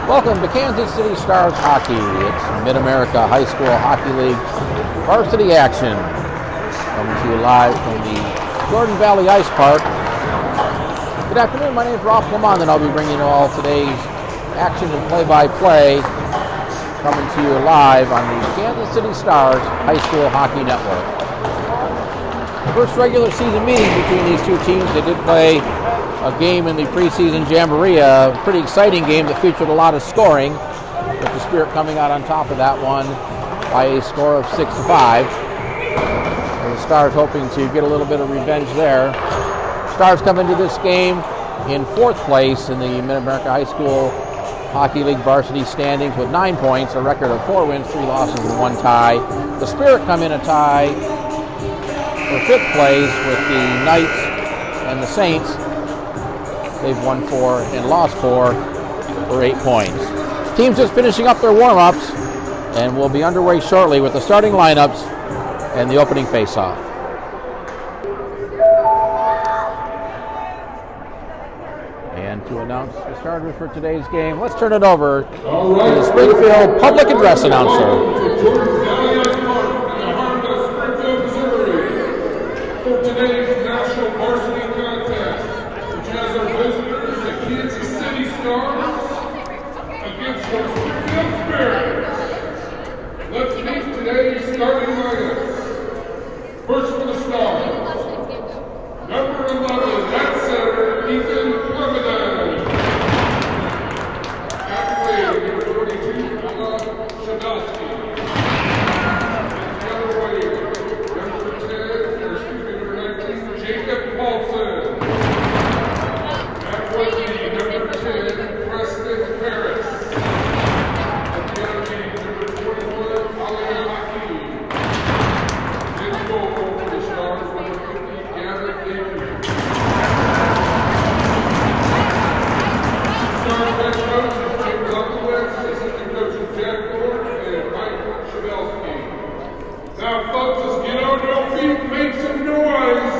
Welcome to Kansas City Stars Hockey. It's Mid-America High School Hockey League varsity action. Coming to you live from the Jordan Valley Ice Park. Good afternoon, my name is Ralph Lamont, and I'll be bringing you all today's action and play-by-play. Coming to you live on the Kansas City Stars High School Hockey Network. First regular season meeting between these two teams. They did play a game in the preseason jamboree, a pretty exciting game that featured a lot of scoring, with the Spirit coming out on top of that one by a score of 6-5. The Stars hoping to get a little bit of revenge there. Stars come into this game in fourth place in the Mid-America High School Hockey League varsity standings with 9 points, a record of 4 wins, 3 losses, and 1 tie. The Spirit come in a tie for fifth place with the Knights and the Saints. They've won 4 and lost 4 for 8 points. Teams just finishing up their warm-ups, and we'll be underway shortly with the starting lineups and the opening face-off. And to announce the starters for today's game, let's turn it over to the Springfield public address announcer. For today's MAHSHL varsity contest, which has our visitors, the Kansas City Stars, against the Springfield Spirit. Let's meet today's starting lineups. First for the Stars, number 11, at center, Ethan Ramadan. At wing, number 42, Shadowski. Now, folks, let's get on your feet and make some noise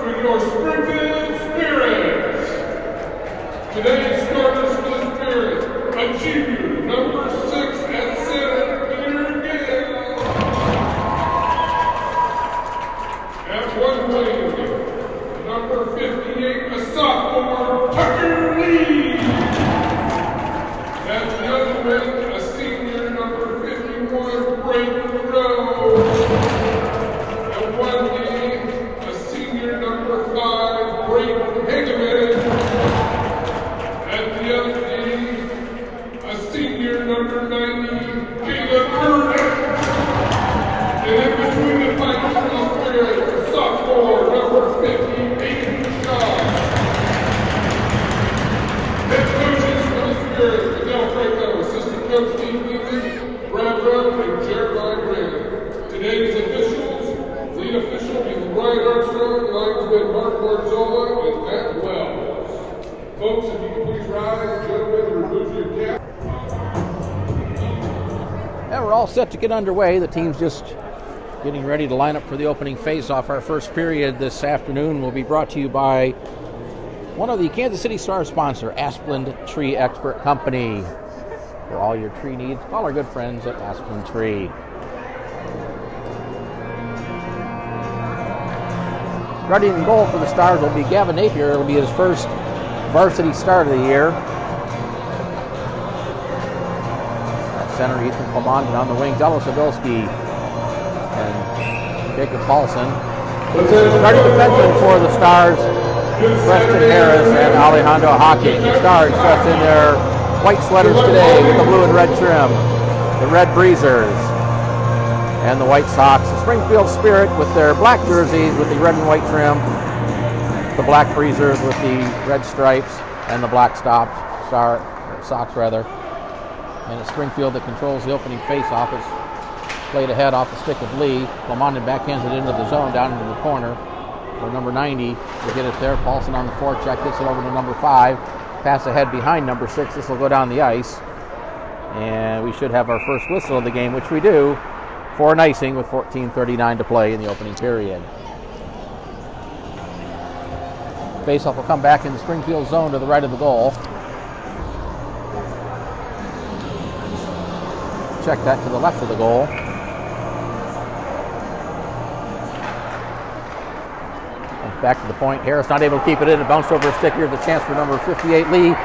for your Springfield Spirits. Today's starters for the Spirit, a junior, number 6 at center, Peter Gale. At one wing, number 58, a sophomore, Tucker Lee. At the other wing, a senior, number 51, Brayden Rose. And one game, a senior, number 5, Brayden Hageman. At the other game, a senior, number 90, Caleb Curtis. And in between the fighters for the Spirit, a sophomore, number 50, Aiden Shaw. Head coaches for the Spirit, Adele Franco, assistant coach Steve Neeman, Brad Rowe, and Jeremiah Grant. Today's officials, lead official is Ryan Armstrong, linesman Mark Barzola, and Matt Wells. Folks, if you can please rise, gentlemen, and remove your cap. And we're all set to get underway. The team's just getting ready to line up for the opening face-off. Our first period this afternoon will be brought to you by one of the Kansas City Stars sponsor, Asplund Tree Expert Company. For all your tree needs, call our good friends at Asplund Tree. Starting in goal for the Stars will be Gavin Napier. It'll be his first varsity start of the year. At center, Ethan Clement, and on the wing, Dello Sabilski and Jacob Paulson. Starting defenseman for the Stars, Preston Harris and Alejandro Hawkins. The Stars dressed in their white sweaters today with the blue and red trim. The red breezers and the white socks. The Springfield Spirit with their black jerseys with the red and white trim. The black breezers with the red stripes and the black socks. And it's Springfield that controls the opening face-off. It's played ahead off the stick of Lee. Clement backhands it into the zone down into the corner. For number 90 to get it there. Paulson on the forecheck, gets it over to number 5. Pass ahead behind number 6. This will go down the ice. And we should have our first whistle of the game, which we do, for an icing with 14:39 to play in the opening period. Faceoff will come back in the Springfield zone to the right of the goal. forecheck that to the left of the goal. Back to the point. Harris not able to keep it in. It bounced over a stick. Here's a chance for number 58, Lee.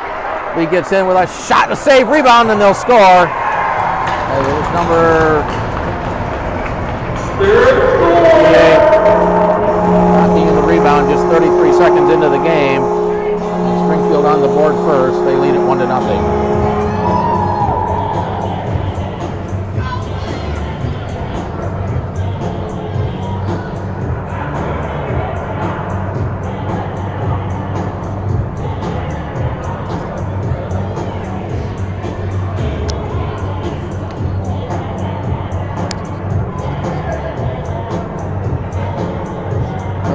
Lee gets in with a shot, a save, rebound, and they'll score. It was number 58. Knocking in the rebound just 33 seconds into the game. And Springfield on the board first. They lead it 1-0.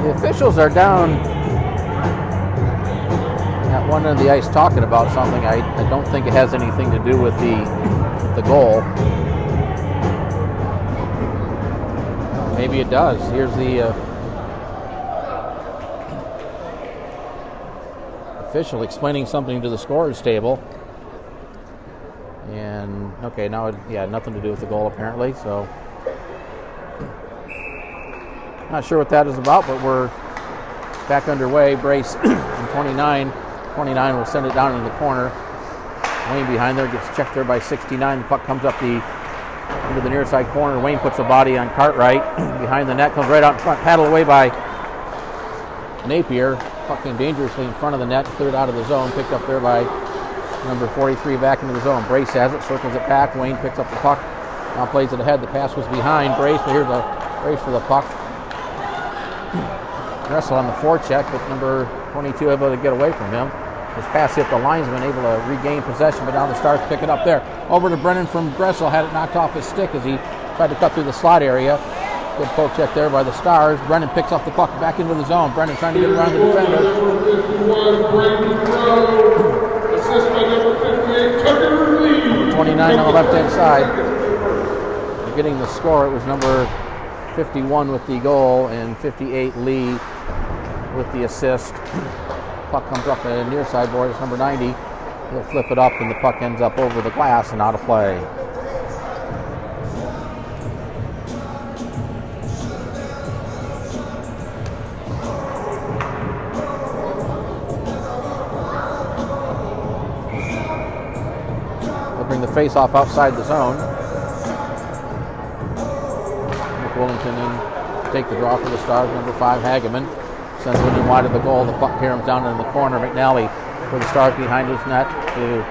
Officials are down at one end of the ice talking about something. I don't think it has anything to do with the goal. Maybe it does. Here's the official explaining something to the scorer's table. And okay, now nothing to do with the goal apparently. So not sure what that is about, but we're back underway. Brace and 29 will send it down into the corner. Wayne behind there gets checked there by 69. The puck comes up into the near side corner. Wayne puts a body on Cartwright behind the net, comes right out in front, paddled away by Napier. Puck came dangerously in front of the net, cleared out of the zone, picked up there by number 43 back into the zone. Brace has it, circles it back. Wayne picks up the puck, now plays it ahead. The pass was behind Brace, but here's a race for the puck. Wrestle on the forecheck, but number 22 able to get away from him. His pass hit the linesman, able to regain possession, but now the Stars pick it up there. Over to Brennan from Gressel, had it knocked off his stick as he tried to cut through the slot area. Good poke check there by the Stars. Brennan picks up the puck back into the zone. Brennan trying to get around the defender. Assist by number 58, Tucker Lee. Number 29 on the left-hand side. Getting the score, it was number 51 with the goal and 58 Lee with the assist. Puck comes up the near side board. It's number 90. He'll flip it up and the puck ends up over the glass and out of play. They'll bring the face-off outside the zone. Willington in to take the draw for the Stars. Number 5, Hageman. Sends it in wide of the goal. The puck caroms down in the corner. McNally for the Stars behind his net to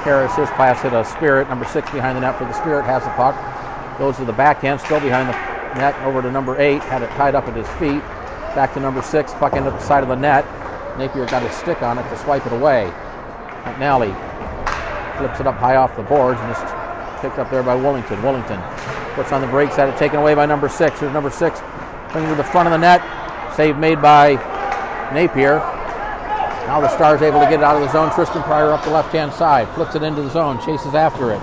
Harris. His pass hit a Spirit. Number 6 behind the net for the Spirit. Has the puck. Goes to the backhand. Still behind the net. Over to number 8. Had it tied up at his feet. Back to number 6. Puck ended at the side of the net. Napier got his stick on it to swipe it away. McNally flips it up high off the boards and it's picked up there by Willington. Willington puts on the brakes, had it taken away by number 6. Here's number 6, bringing to the front of the net. Save made by Napier. Now the Stars able to get it out of the zone. Tristan Pryor up the left-hand side. Flips it into the zone, chases after it.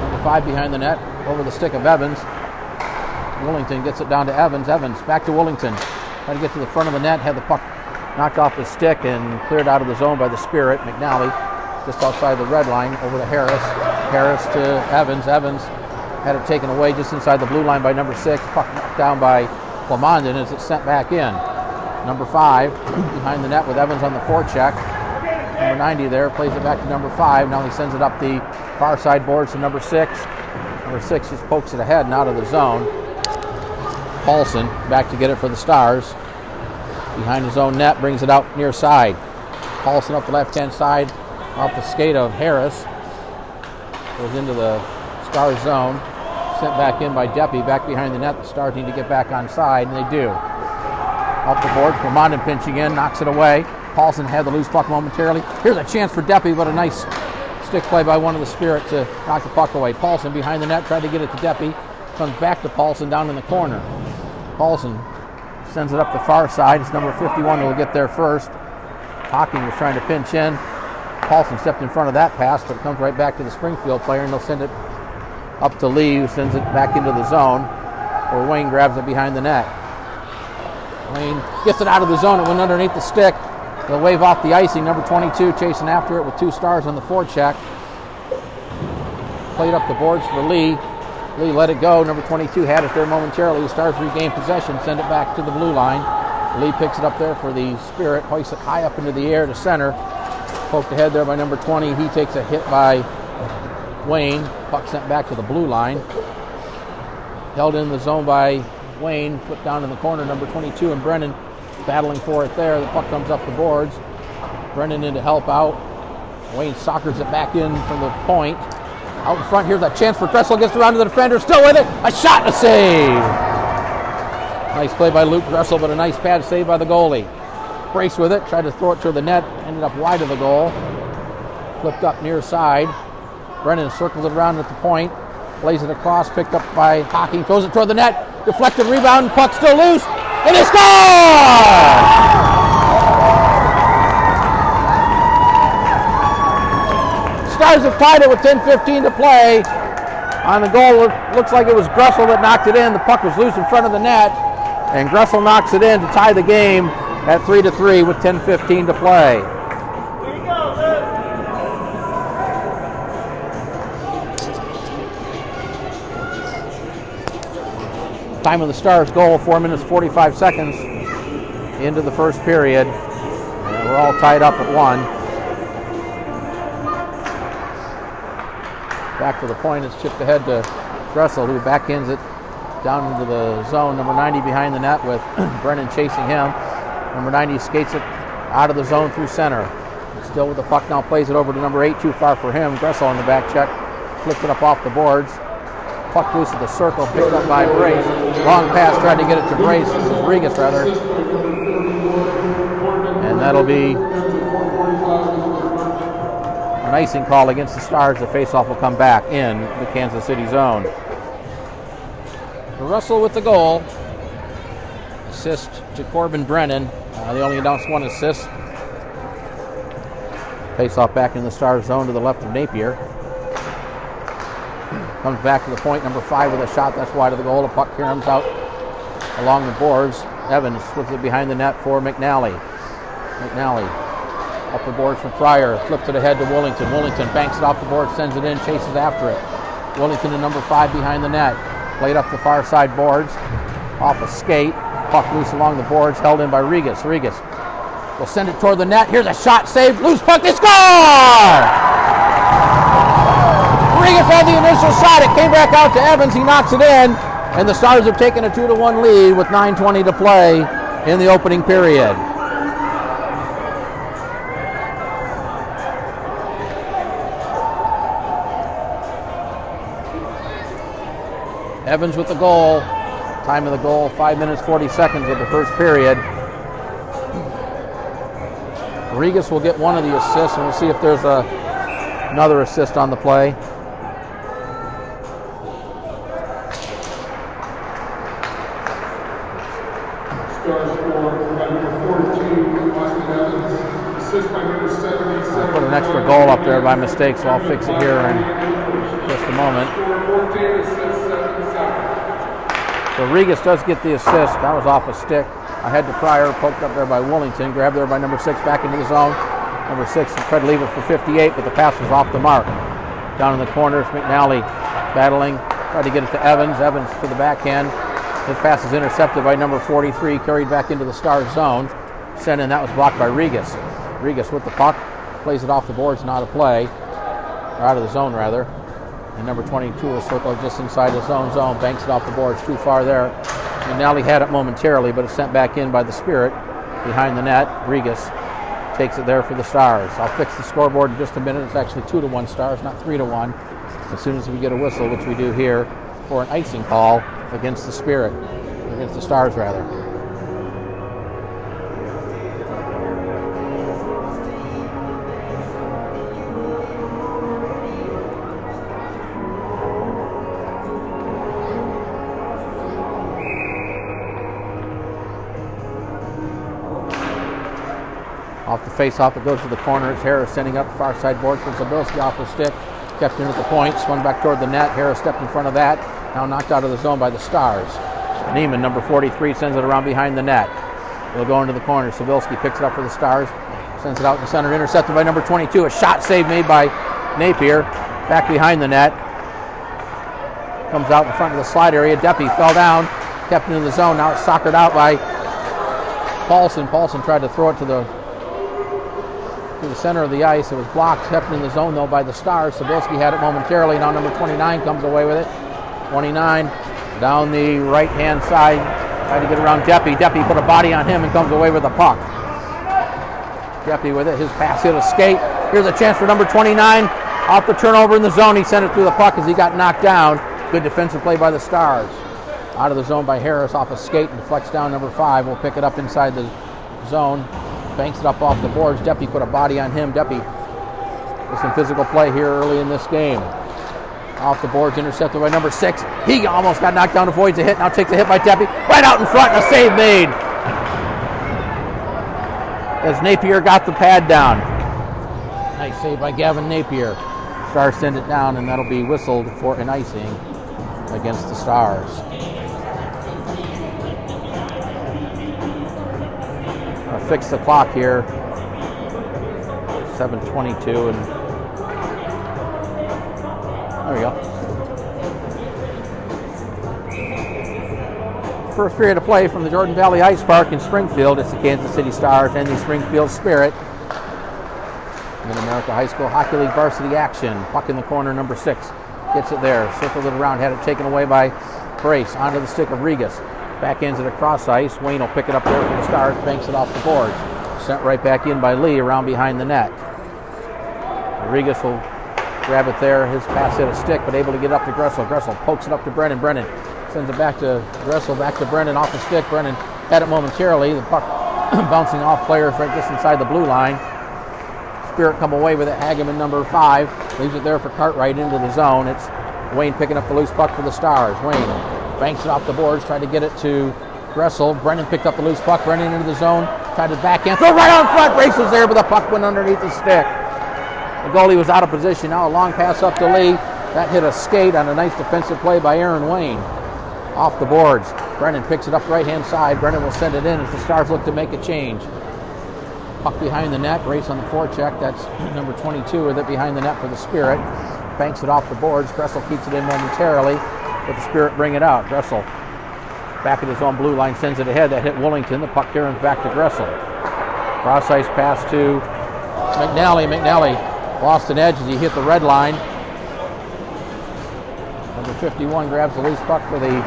Number 5 behind the net, over the stick of Evans. Willington gets it down to Evans. Evans back to Willington. Trying to get to the front of the net, had the puck knocked off the stick and cleared out of the zone by the Spirit. McNally just outside the red line, over to Harris. Harris to Evans. Evans had it taken away just inside the blue line by number 6. Puck knocked down by Clemondon as it's sent back in. Number 5 behind the net with Evans on the forecheck. Number 90 there plays it back to number 5. Now he sends it up the far side boards to number 6. Number 6 just pokes it ahead and out of the zone. Paulson back to get it for the Stars. Behind his own net, brings it out near side. Paulson up the left-hand side, off the skate of Harris. Goes into the Stars zone. Sent back in by Deppy, back behind the net. The Stars need to get back on side, and they do. Off the board, Clemondon pinching in, knocks it away. Paulson had the loose puck momentarily. Here's a chance for Deppy, but a nice stick play by one of the Spirit to knock the puck away. Paulson behind the net, tried to get it to Deppy. Comes back to Paulson down in the corner. Paulson sends it up the far side. It's number 51 who will get there first. Hocking was trying to pinch in. Paulson stepped in front of that pass, but it comes right back to the Springfield player, and they'll send it up to Lee, who sends it back into the zone, where Wayne grabs it behind the net. Wayne gets it out of the zone. It went underneath the stick. They'll wave off the icing. Number 22 chasing after it with 2 Stars on the forecheck. played up the boards for Lee. Lee let it go. Number 22 had it there momentarily. The Stars regain possession, send it back to the blue line. Lee picks it up there for the Spirit, hoists it high up into the air to center. Poked ahead there by number 20. He takes a hit by Wayne. Puck sent back to the blue line. Held in the zone by Wayne, put down in the corner, number 22, and Brennan battling for it there. The puck comes up the boards. Brennan in to help out. Wayne soccers it back in from the point. Out in front, here's a chance for Gressel, gets around to the defender, still with it. A shot, a save. Nice play by Luke Gressel, but a nice pad save by the goalie. Brace with it, tried to throw it to the net, ended up wide of the goal. Flipped up near side. Brennan circles it around at the point, plays it across, picked up by Hocking, throws it toward the net, deflected rebound, puck still loose, and they score! Stars have tied it with 10:15 to play. On the goal, it looks like it was Gressel that knocked it in. The puck was loose in front of the net, and Gressel knocks it in to tie the game at 3-3 with 10:15 to play. Time of the Stars goal, 4 minutes 45 seconds into the first period. And we're all tied up at 1. Back to the point, it's chipped ahead to Gressel, who backhands it down into the zone. Number 90 behind the net with Brennan chasing him. Number 90 skates it out of the zone through center. Still with the puck now, plays it over to number 8, too far for him. Gressel on the back check, flipped it up off the boards. Puck loose at the circle, picked up by Brace. Long pass, tried to get it to Brace, Rodriguez rather. And that'll be an icing call against the Stars. The faceoff will come back in the Kansas City zone. Russell with the goal. Assist to Corbin Brennan. They only announced one assist. Faceoff back in the Stars zone to the left of Napier. Comes back to the point, number 5 with a shot. That's wide of the goal. The puck caroms out along the boards. Evans flips it behind the net for McNally. McNally up the boards for Pryor. Flips it ahead to Willington. Willington banks it off the board, sends it in, chases after it. Willington to number 5 behind the net. Played up the far side boards. Off a skate. Puck loose along the boards, held in by Regas. Regas will send it toward the net. Here's a shot, saved. Loose puck, they score! Regas had the initial shot. It came back out to Evans. He knocks it in. And the Stars have taken a 2-1 lead with 9:20 to play in the opening period. Evans with the goal. Time of the goal, 5 minutes 40 seconds of the first period. Regas will get one of the assists, and we'll see if there's another assist on the play. I put an extra goal up there by mistake, so I'll fix it here in just a moment. So Regas does get the assist. That was off a stick. Ahead to Pryor, poked up there by Willington, grabbed there by number 6, back into the zone. Number 6 tried to leave it for 58, but the pass was off the mark. Down in the corners, McNally battling, tried to get it to Evans. Evans to the backhand. His pass is intercepted by number 43, carried back into the Stars zone. Sent in, that was blocked by Regas. Regas with the puck, plays it off the boards, not a play, or out of the zone rather. And number 22 will circle just inside the zone, banks it off the boards, too far there. McNally had it momentarily, but it's sent back in by the Spirit behind the net. Regas takes it there for the Stars. I'll fix the scoreboard in just a minute. It's actually 2-1 Stars, not 3-1. As soon as we get a whistle, which we do here, for an icing call against the Spirit, against the Stars rather. Off the face-off, it goes to the corner. It's Harris sending up the far side board for Zabilski off the stick. Kept in at the point, swung back toward the net. Harris stepped in front of that. Now knocked out of the zone by the Stars. Neiman, number 43, sends it around behind the net. It'll go into the corner. Zabilski picks it up for the Stars. Sends it out in the center, intercepted by number 22. A shot save made by Napier. Back behind the net. Comes out in front of the slide area. Deppy fell down, kept into the zone. Now it's soccered out by Paulson. Paulson tried to throw it to the center of the ice. It was blocked, kept in the zone though by the Stars. Sobilski had it momentarily. Now number 29 comes away with it. 29 down the right-hand side. Tried to get around Deppy. Deppy put a body on him and comes away with the puck. Deppy with it. His pass hit a skate. Here's a chance for number 29. Off the turnover in the zone. He sent it through the puck as he got knocked down. Good defensive play by the Stars. Out of the zone by Harris off a skate and deflects down number 5. Will pick it up inside the zone. Banks it up off the boards. Deppy put a body on him. Deppy with some physical play here early in this game. Off the boards, intercepted by number 6. He almost got knocked down, avoids a hit. Now takes a hit by Deppy. Right out in front and a save made. As Napier got the pad down. Nice save by Gavin Napier. Stars send it down, and that'll be whistled for an icing against the Stars. I'll fix the clock here. 7:22, and there we go. First period of play from the Jordan Valley Ice Park in Springfield. It's the Kansas City Stars and the Springfield Spirit. Mid-America High School Hockey League varsity action. Puck in the corner, number 6. Gets it there, circled it around, had it taken away by Brace. Onto the stick of Regas. Backhands it across ice. Wayne will pick it up there for the Stars, banks it off the boards. Sent right back in by Lee around behind the net. Regas will grab it there. His pass hit a stick, but able to get up to Gressel. Gressel pokes it up to Brennan. Brennan sends it back to Gressel, back to Brennan off the stick. Brennan had it momentarily. The puck bouncing off players right just inside the blue line. Spirit come away with it. Hageman, number 5, leaves it there for Cartwright into the zone. It's Wayne picking up the loose puck for the Stars. Wayne banks it off the boards, tried to get it to Gressel. Brennan picked up the loose puck. Brennan into the zone, tried to backhand, throw right on front. Brace was there, but the puck went underneath the stick. The goalie was out of position. Now a long pass up to Lee. That hit a skate on a nice defensive play by Aaron Wayne. Off the boards. Brennan picks it up right-hand side. Brennan will send it in as the Stars look to make a change. Puck behind the net. Brace on the forecheck. That's number 22 with it behind the net for the Spirit. Banks it off the boards. Gressel keeps it in momentarily, but the Spirit bring it out. Gressel back at his own blue line, sends it ahead. That hit Willington. The puck turns back to Gressel. Cross ice pass to McNally. McNally lost an edge as he hit the red line. Number 51 grabs the loose puck for the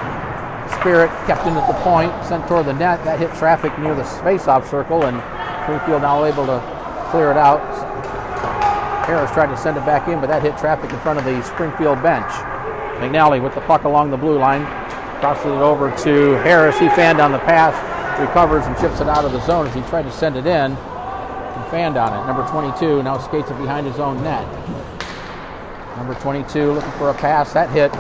Spirit, kept in at the point, sent toward the net. That hit traffic near the face-off circle, and Springfield now able to clear it out. Harris tried to send it back in, but that hit traffic in front of the Springfield bench. McNally with the puck along the blue line, crosses it over to Harris. He fanned on the pass, recovers and chips it out of the zone as he tried to send it in. And fanned on it. Number 22 now skates it behind his own net. Number 22 looking for a pass. That hit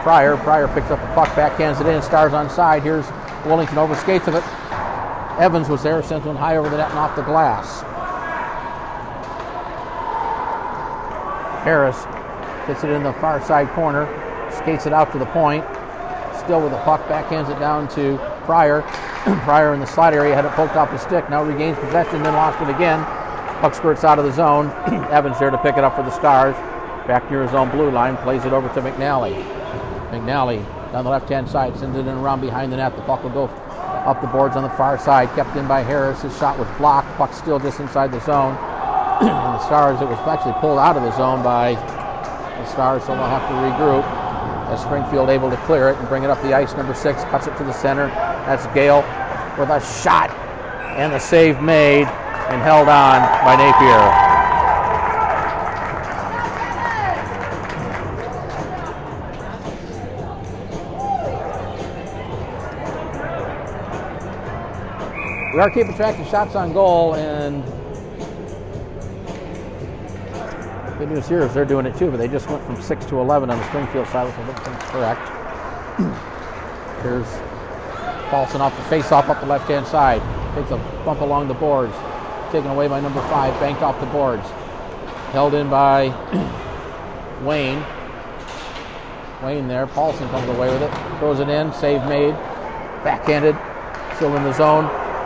Pryor. Pryor picks up the puck, backhands it in. Stars on side. Here's Willington over skates of it. Evans was there, sends one high over the net and off the glass. Harris gets it in the far side corner, skates it out to the point. Still with the puck, backhands it down to Pryor. Pryor in the slot area had it poked off the stick. Now regains possession, then lost it again. Puck squirts out of the zone. Evans there to pick it up for the Stars. Back near his own blue line, plays it over to McNally. McNally down the left-hand side, sends it in around behind the net. The puck will go up the boards on the far side, kept in by Harris. His shot was blocked. Puck still just inside the zone. And the Stars, it was actually pulled out of the zone by the Stars, so they'll have to regroup. As Springfield able to clear it and bring it up the ice. Number 6 cuts it to the center. That's Gale with a shot, and the save made and held on by Napier. We are keeping track of shots on goal, and good news here is they're doing it too, but they just went from 6 to 11 on the Springfield side, which I don't think is correct. Here's Paulson off the face-off up the left-hand side. Takes a bump along the boards. Taken away by number 5, banked off the boards. Held in by Wayne. Wayne there. Paulson comes away with it. Throws it in. Save made. Backhanded. Still in the zone.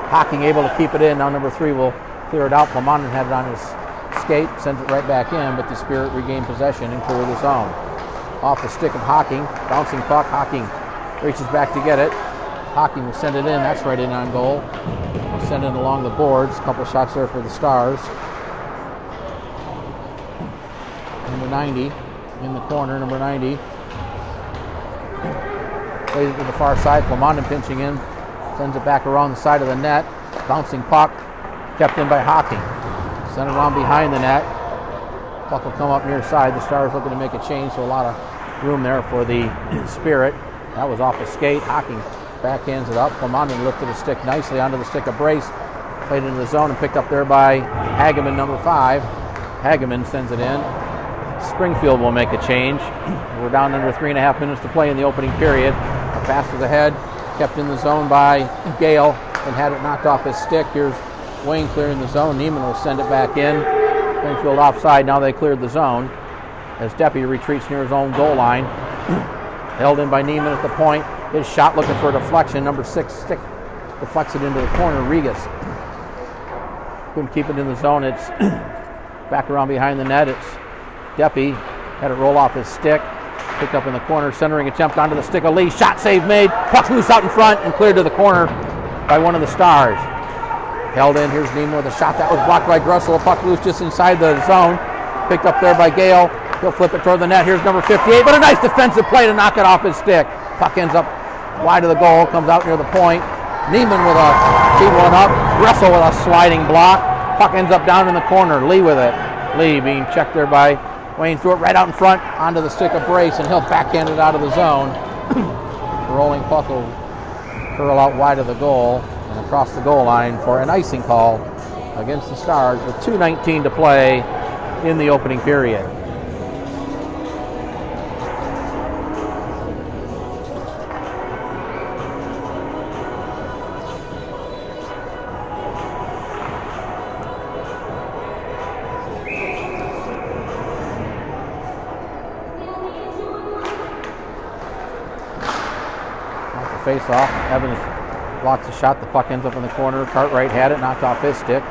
Hocking able to keep it in. Now number 3 will clear it out. Plamannen had it on his skate. Sends it right back in, but the Spirit regained possession and clear the zone. off the stick of Hocking. Bouncing puck. Hocking reaches back to get it. Hocking will send it in. That's right in on goal. We'll send it along the boards. A couple shots there for the Stars. Number 90 in the corner. Number 90 plays it to the far side. Plomondon pinching in. Sends it back around the side of the net. Bouncing puck. Kept in by Hocking. Sent it around behind the net. Puck will come up near side. The Stars looking to make a change, so a lot of room there for the Spirit. That was off a skate. Hocking backhands it up. Plomondon lifted a stick nicely onto the stick of Brace. Played into the zone and picked up there by Hageman, number 5. Hageman sends it in. Springfield will make a change. We're down under 3.5 minutes to play in the opening period. A pass to the head, kept in the zone by Gale, and had it knocked off his stick. Here's Wayne clearing the zone. Neiman will send it back in. Springfield offside. Now they cleared the zone as Deppy retreats near his own goal line. Held in by Neiman at the point. His shot looking for a deflection. Number 6 stick deflects it into the corner. Regas couldn't keep it in the zone. It's back around behind the net. It's Deppy. Had it roll off his stick. Picked up in the corner. Centering attempt onto the stick of Lee. Shot save made. Puck loose out in front and cleared to the corner by one of the Stars. Held in. Here's Neiman with a shot that was blocked by Grussel. A puck loose just inside the zone. Picked up there by Gale. He'll flip it toward the net. Here's number 58, but a nice defensive play to knock it off his stick. Puck ends up wide of the goal. Comes out near the point. Neiman with a team one up. Grussel with a sliding block. Puck ends up down in the corner. Lee with it. Lee being checked there by Wayne. Threw it right out in front onto the stick of Brace, and he'll backhand it out of the zone. The rolling puck will curl out wide of the goal and across the goal line for an icing call against the Stars with 2:19 to play in the opening period. Face off. Evans blocks the shot. The puck ends up in the corner. Cartwright had it, knocked off his stick.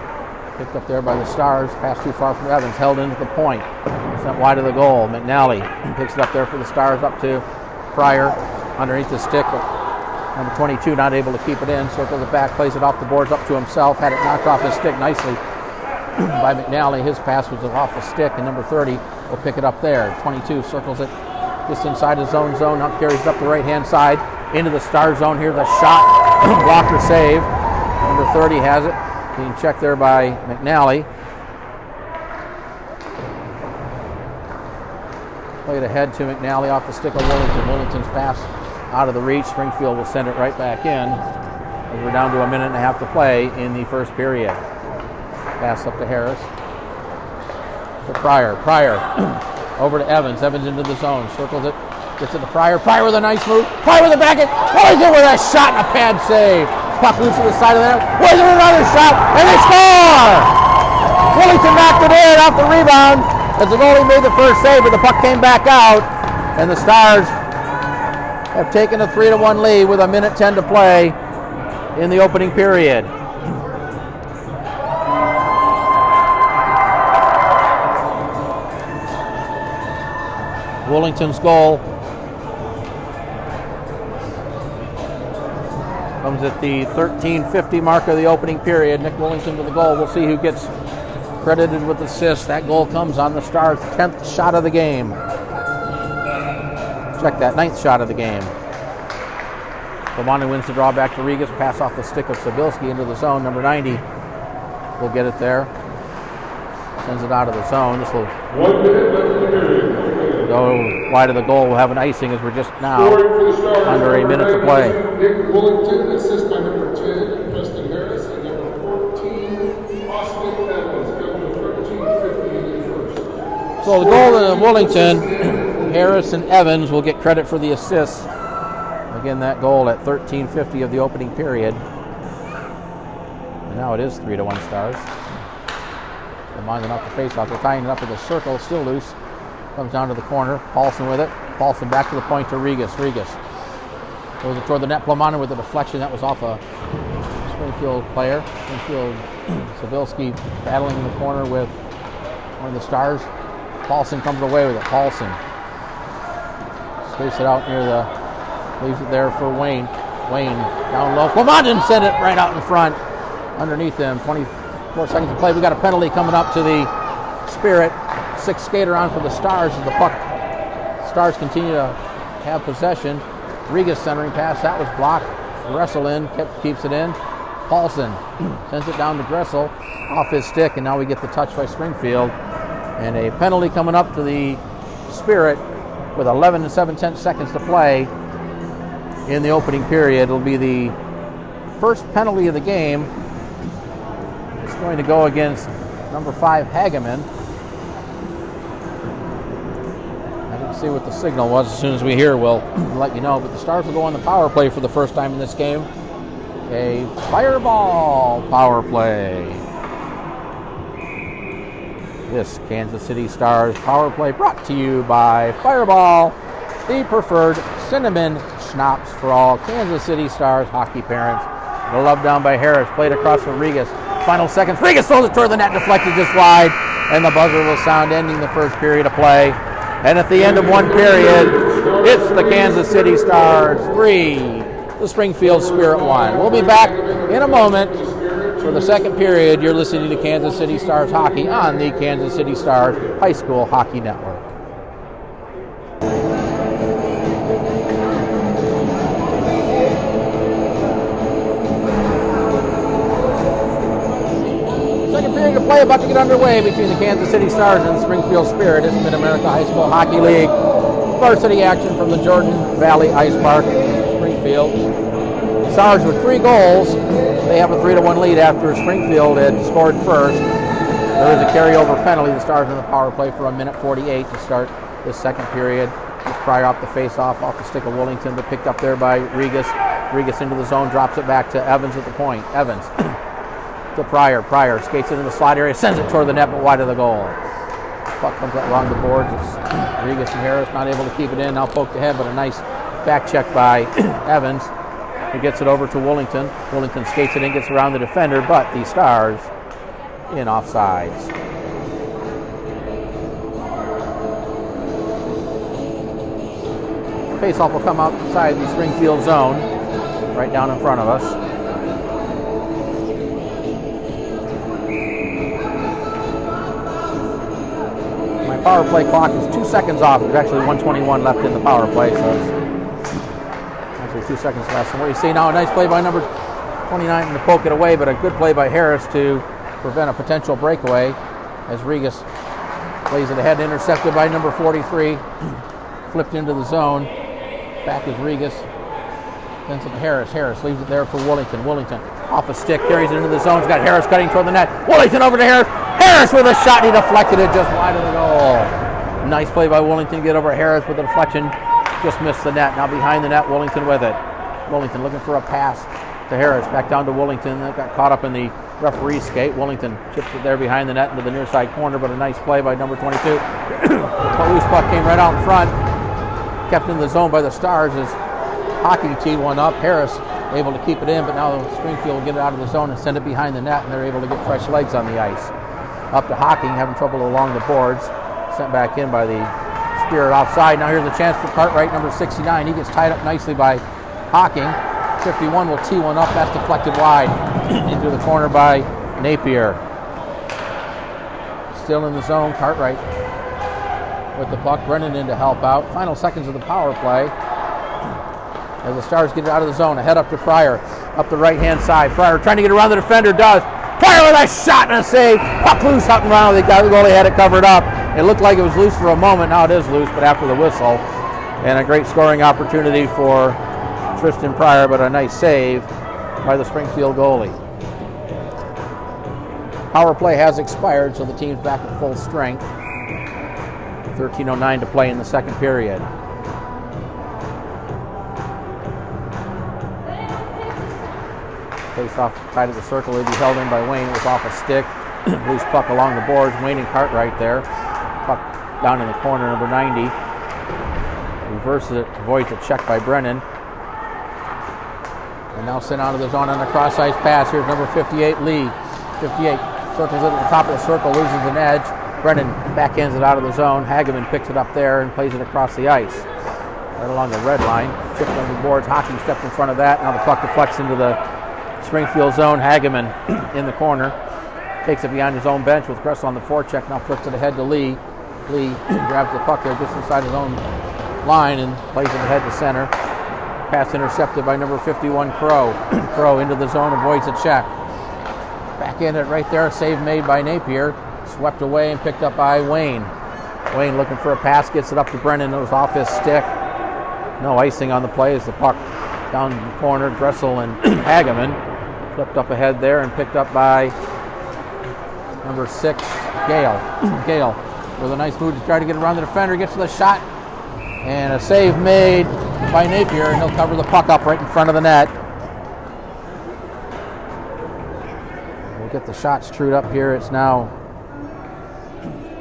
Picked up there by the Stars. Passed too far from Evans. Held into the point. Sent wide of the goal. McNally picks it up there for the Stars. Up to Pryor. Underneath the stick. Number 22 not able to keep it in. Circles it back. Plays it off the boards up to himself. Had it knocked off his stick nicely by McNally. His pass was off the stick. And number 30 will pick it up there. 22 circles it just inside his own zone. Up carries it up the right-hand side. Into the Star zone here, the shot, blocker save. Number 30 has it, being checked there by McNally. Played ahead to McNally off the stick of Willington. Willington's pass out of the reach. Springfield will send it right back in as we're down to 1.5 minutes to play in the first period. Pass up to Harris. To Pryor. Pryor over to Evans. Evans into the zone, circles it. Gets it to Pryor. Pryor with a nice move. Pryor with a backhand. Willington with a shot and a pad save. Puck loose to the side of the net. Willington another shot, and they score! Willington knocked it in off the rebound as the goalie made the first save, but the puck came back out, and the Stars have taken a 3-1 lead with 1:10 to play in the opening period. Willington's goal comes at the 13:50 mark of the opening period. Nick Willington to the goal. We'll see who gets credited with assists. That goal comes on the Stars' 10th shot of the game. Check that, 9th shot of the game. Plomondon wins the draw back to Regas. Pass off the stick of Sabilski into the zone. Number 90 will get it there. Sends it out of the zone. This will 1 minute left in the period. Go wide of the goal. We'll have an icing as we're just now under a minute to play. Nick Willington, assist by number 10, Preston Harris, and number 14, Austin Evans, coming to 13:50 in the first. So the goal to Willington, Harris and Evans will get credit for the assists. Again, that goal at 13:50 of the opening period. And now it is 3-1 Stars. Lining up the face-off. They're tying it up with a circle, still loose. Comes down to the corner. Paulson with it. Paulson back to the point to Regas. Regas goes it toward the net. Plomondon with a deflection. That was off a Springfield player. Springfield Sabilski battling in the corner with one of the Stars. Paulson comes away with it. Paulson Chase it out near the, leaves it there for Wayne. Wayne down low. Clemonton sent it right out in front, underneath him. 24 seconds to play. We got a penalty coming up to the Spirit. 6th skater on for the Stars as the puck. Stars continue to have possession. Regas centering pass, that was blocked. Gressel in, keeps it in. Paulson sends it down to Gressel off his stick, and now we get the touch by Springfield. And a penalty coming up to the Spirit with 11 and 7/10 seconds to play in the opening period. It'll be the first penalty of the game. It's going to go against number 5, Hageman. I didn't see what the signal was. As soon as we hear, we'll let you know. But the Stars will go on the power play for the first time in this game. A Fireball power play. This Kansas City Stars power play brought to you by Fireball, the preferred cinnamon schnapps for all Kansas City Stars hockey parents. The love down by Harris, played across from Regas. Final seconds, Regas throws it toward the net, deflected just wide, and the buzzer will sound, ending the first period of play. And at the end of one period, it's the Kansas City Stars 3, the Springfield Spirit 1. We'll be back in a moment for the second period. You're listening to Kansas City Stars hockey on the Kansas City Stars High School Hockey Network. Second period of play about to get underway between the Kansas City Stars and the Springfield Spirit. It's Mid-America High School Hockey League varsity action from the Jordan Valley Ice Park, Springfield. Stars with 3 goals. They have a 3-1 lead after Springfield had scored first. There is a carryover penalty. The Stars in the power play for 1:48 to start this second period. Just Pryor off the face-off, off the stick of Willington, but picked up there by Regas. Regas into the zone, drops it back to Evans at the point. Evans to Pryor. Pryor skates into the slot area, sends it toward the net, but wide of the goal. Puck comes out along the boards. It's Regas and Harris not able to keep it in. Now poked ahead, but a nice back check by Evans. He gets it over to Willington. Willington skates it in, gets around the defender, but the Stars in offsides. Faceoff will come outside the Springfield zone, right down in front of us. My power play clock is 2 seconds off. There's actually 1:21 left in the power play, so it's 2 seconds less. And what you see now, a nice play by number 29 to poke it away, but a good play by Harris to prevent a potential breakaway as Regas plays it ahead, intercepted by number 43, flipped into the zone. Back is Regas, sends it to Harris. Harris leaves it there for Willington. Willington off a stick, carries it into the zone. He's got Harris cutting toward the net. Willington over to Harris. Harris with a shot, he deflected it just wide of the goal. Nice play by Willington, get over Harris with a deflection. Just missed the net. Now behind the net, Willington with it. Willington looking for a pass to Harris. Back down to Willington. That got caught up in the referee's skate. Willington chips it there behind the net into the near side corner, but a nice play by number 22. A loose puck came right out in front. Kept in the zone by the Stars as Hockey teed one up. Harris able to keep it in, but now Springfield will get it out of the zone and send it behind the net, and they're able to get fresh legs on the ice. Up to Hocking, having trouble along the boards. Sent back in by the Spirit offside. Now here's a chance for Cartwright, number 69. He gets tied up nicely by Hocking. 51 will tee one up. That's deflected wide into the corner by Napier. Still in the zone, Cartwright with the puck. Brennan in to help out. Final seconds of the power play as the Stars get it out of the zone. Ahead up to Pryor, up the right-hand side. Pryor trying to get around the defender, does. Pryor with a shot and a save. Puck loose, Hutton around. The goalie had it covered up. It looked like it was loose for a moment. Now it is loose, but after the whistle. And a great scoring opportunity for Tristan Pryor, but a nice save by the Springfield goalie. Power play has expired, so the team's back at full strength. 13:09 to play in the second period. Face off side of the circle, will be held in by Wayne. It was off a stick. Loose puck along the boards. Wayne and Cartwright there. Puck down in the corner, number 90. Reverses it, avoids a check by Brennan. And now sent out of the zone on a cross-ice pass. Here's number 58, Lee. 58 circles it at the top of the circle, loses an edge. Brennan backhands it out of the zone. Hageman picks it up there and plays it across the ice. right along the red line. Chipped on the boards. Hockey stepped in front of that. Now the puck deflects into the Springfield zone. Hageman in the corner. Takes it behind his own bench with Gressel on the forecheck. Now flips it ahead to Lee. Lee grabs the puck there just inside his own line and plays it ahead to center. Pass intercepted by number 51, Crow. Crow into the zone, avoids a check. Back in it right there. Save made by Napier. Swept away and picked up by Wayne. Wayne looking for a pass, gets it up to Brennan. It was off his stick. No icing on the play as the puck down the corner. Gressel and Hageman flipped up ahead there and picked up by number 6, Gale. Gale with a nice move to try to get around the defender. Gets to the shot. And a save made by Napier, and he'll cover the puck up right in front of the net. We'll get the shots trued up here. It's now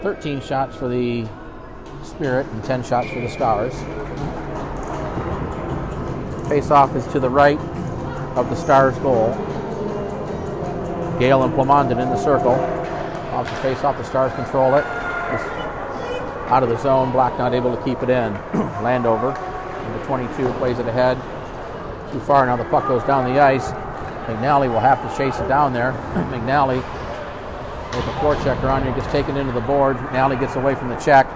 13 shots for the Spirit and 10 shots for the Stars. Face-off is to the right of the Stars goal. Gale and Plamondon in the circle. Off the face-off, the Stars control it. Out of the zone, Black not able to keep it in. Landover, number 22, plays it ahead. Too far, now the puck goes down the ice. McNally will have to chase it down there. McNally with a forechecker on here, gets taken into the board. McNally gets away from the check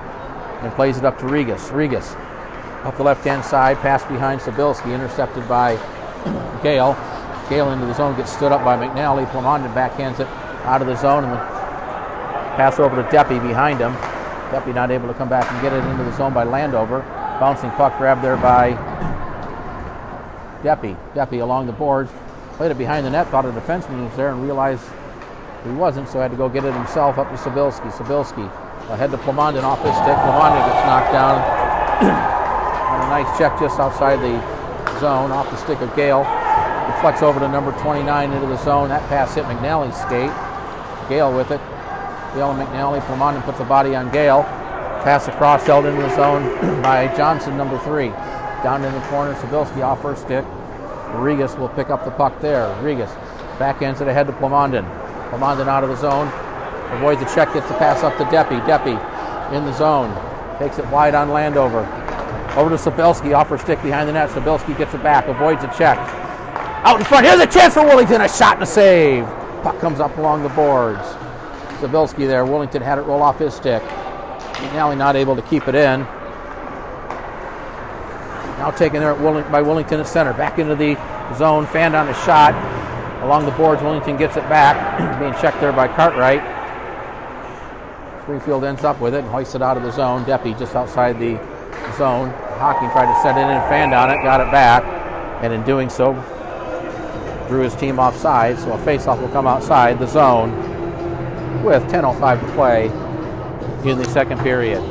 and plays it up to Regas. Regas up the left-hand side, pass behind Sabilski, intercepted by Gale. Gale into the zone, gets stood up by McNally. Plamondon backhands it out of the zone, and the pass over to Deppy behind him. Deppy not able to come back and get it into the zone by Landover. Bouncing puck grabbed there by Deppy. Deppy along the boards. Played it behind the net, thought a defenseman was there and realized he wasn't, so had to go get it himself up to Sabilski. Sabilski ahead to Plamondon off his stick. Plamondon gets knocked down. And a nice check just outside the zone off the stick of Gale. Deflects over to number 29 into the zone. That pass hit McNally's skate. Gale with it. Gale and McNally. Plamondon puts the body on Gale. Pass across, held into the zone by Johnson, number 3. Down in the corner, Sabilski off her stick. Regas will pick up the puck there. Regas backhands it ahead to Plamondon. Plamondon out of the zone. Avoids the check, gets the pass up to Deppy. Deppy in the zone. Takes it wide on Landover. Over to Sabilski, off her stick behind the net. Sabilski gets it back, avoids a check. Out in front, here's a chance for Willington, a shot and a save. Puck comes up along the boards. Sabilski there, Willington had it roll off his stick. McNally not able to keep it in. Now taken there by Willington at center. Back into the zone, fanned on a shot. Along the boards, Willington gets it back. Being checked there by Cartwright. Springfield ends up with it and hoists it out of the zone. Deppy just outside the zone. Hockey tried to set it in and fanned on it, got it back. And in doing so, drew his team offside. So a faceoff will come outside the zone with 10:05 to play in the second period.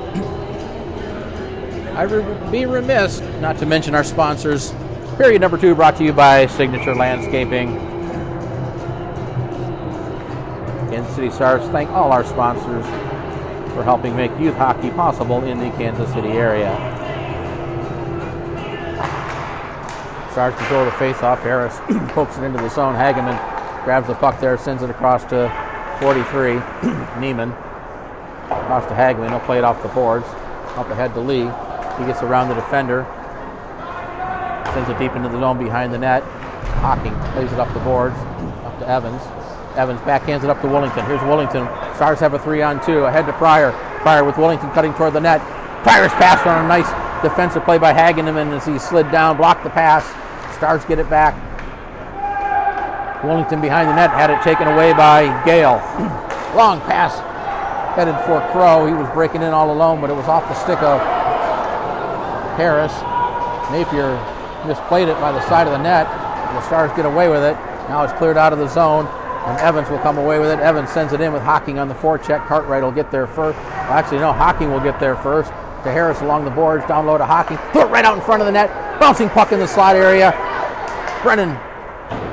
I would be remiss not to mention our sponsors. Period number 2 brought to you by Signature Landscaping. Kansas City Stars thank all our sponsors for helping make youth hockey possible in the Kansas City area. Stars control the face-off. Harris pokes it into the zone. Hageman grabs the puck there, sends it across to 43. Neiman across to Hageman. He'll play it off the boards. Up ahead to Lee. He gets around the defender. Sends it deep into the zone behind the net. Hocking plays it up the boards. Up to Evans. Evans backhands it up to Willington. Here's Willington. Stars have a 3-on-2. Ahead to Pryor. Pryor with Willington cutting toward the net. Pryor's pass on a nice defensive play by Hageman as he slid down, blocked the pass. Stars get it back. Willington behind the net, had it taken away by Gale. Long pass headed for Crow. He was breaking in all alone, but it was off the stick of Harris. Napier misplayed it by the side of the net. The Stars get away with it. Now it's cleared out of the zone, and Evans will come away with it. Evans sends it in with Hocking on the forecheck. Cartwright will get there first. Well, actually, no, Hocking will get there first. To Harris along the boards, down low to Hocking. Threw it right out in front of the net. Bouncing puck in the slot area. Brennan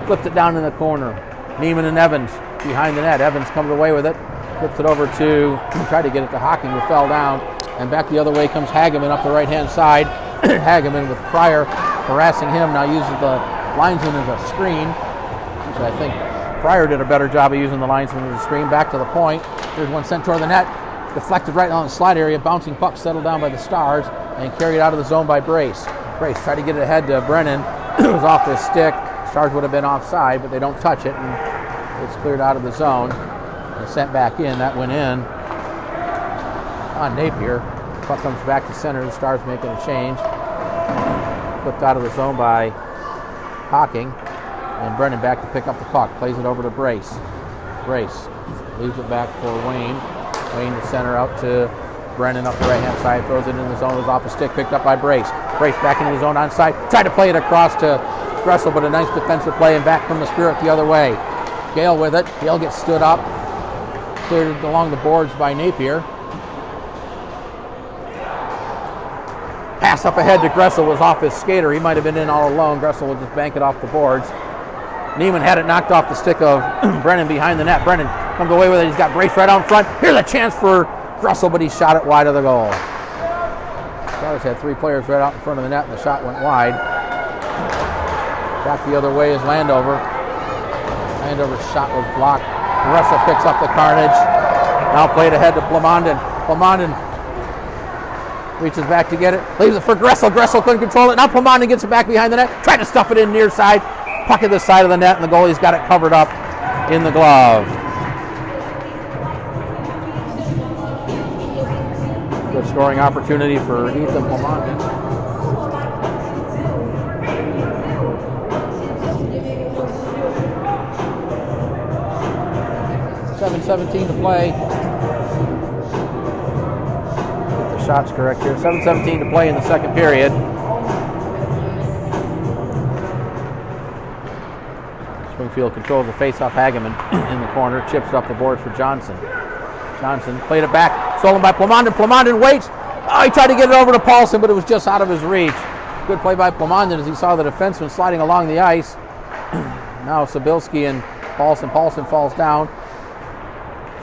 flips it down in the corner. Neiman and Evans behind the net. Evans comes away with it. Flips it over to, tried to get it to Hocking, who fell down. And back the other way comes Hageman up the right-hand side. Hageman with Pryor harassing him. Now uses the linesman as a screen, which I think Pryor did a better job of using the linesman as a screen. Back to the point. Here's one sent toward the net. Deflected right on the slide area. Bouncing puck settled down by the Stars. and carried out of the zone by Brace. Brace tried to get it ahead to Brennan. It was off his stick. Stars would have been offside, but they don't touch it, and it's cleared out of the zone and sent back in. That went in on Napier. Puck comes back to center. The Stars making a change. Flipped out of the zone by Hocking, and Brennan back to pick up the puck. Plays it over to Brace. Brace leaves it back for Wayne. Wayne to center out to Brennan up the right-hand side. Throws it in the zone. It was off a stick. Picked up by Brace. Brace back into the zone onside. Tried to play it across to Gressel, but a nice defensive play, and back from the Spirit the other way. Gale with it. Gale gets stood up. Cleared it along the boards by Napier. Pass up ahead to Gressel was off his skater. He might have been in all alone. Gressel would just bank it off the boards. Neiman had it knocked off the stick of Brennan behind the net. Brennan comes away with it. He's got Brace right out in front. Here's a chance for Gressel, but he shot it wide of the goal. Stars had three players right out in front of the net, and the shot went wide. Back the other way is Landover. Landover's shot was blocked. Gressel picks up the carnage. Now played ahead to Plamondon. Plamondon reaches back to get it. Leaves it for Gressel. Gressel couldn't control it. Now Plamondon gets it back behind the net. Tried to stuff it in near side. Puck at the side of the net, and the goalie's got it covered up in the glove. Good scoring opportunity for Ethan Plamondon. .7:17 to play. Get the shots correct here. 7:17 to play in the second period. Springfield controls the face-off. Hageman in the corner. Chips up the board for Johnson. Johnson played it back. Stolen by Plamondon. Plamondon waits. Oh, he tried to get it over to Paulson, but it was just out of his reach. Good play by Plamondon as he saw the defenseman sliding along the ice. Now Sabilski and Paulson. Paulson falls down.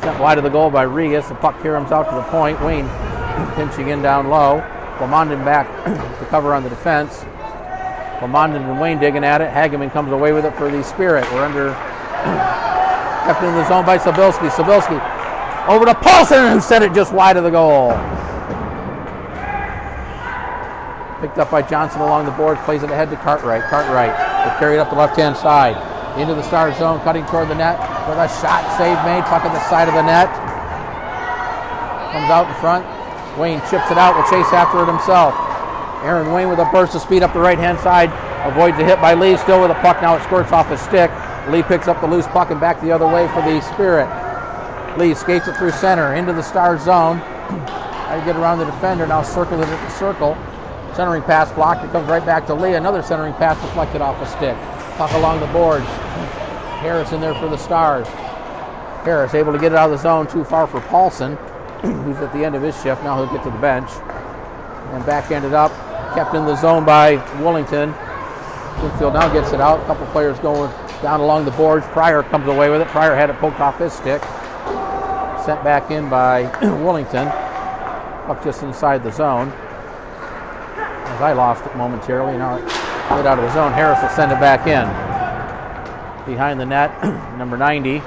Sent wide of the goal by Regas. The puck caroms out to the point. Wayne pinching in down low. Plamondon back to cover on the defense. Plamondon and Wayne digging at it. Hageman comes away with it for the Spirit. We're under, kept in the zone by Sabilski. Sabilski over to Paulson, who sent it just wide of the goal. Picked up by Johnson along the boards. Plays it ahead to Cartwright. Cartwright will carry it up the left-hand side. Into the Stars zone, cutting toward the net with a shot. Save made. Puck at the side of the net. Comes out in front. Wayne chips it out. Will chase after it himself. Aaron Wayne with a burst of speed up the right-hand side. Avoids a hit by Lee. Still with a puck. Now it squirts off his stick. Lee picks up the loose puck and back the other way for the Spirit. Lee skates it through center into the Stars zone. Try to get around the defender. Now circles it at the circle. Centering pass blocked. It comes right back to Lee. Another centering pass deflected off a stick. Puck along the boards. Harris in there for the Stars. Harris able to get it out of the zone. Too far for Paulson, who's at the end of his shift. Now he'll get to the bench. And backhanded up. Kept in the zone by Willington. Springfield now gets it out. A couple players going down along the boards. Pryor comes away with it. Pryor had it poked off his stick. Sent back in by Willington. Puck just inside the zone. As I lost it momentarily. Now it got out of the zone. Harris will send it back in. Behind the net, number 90.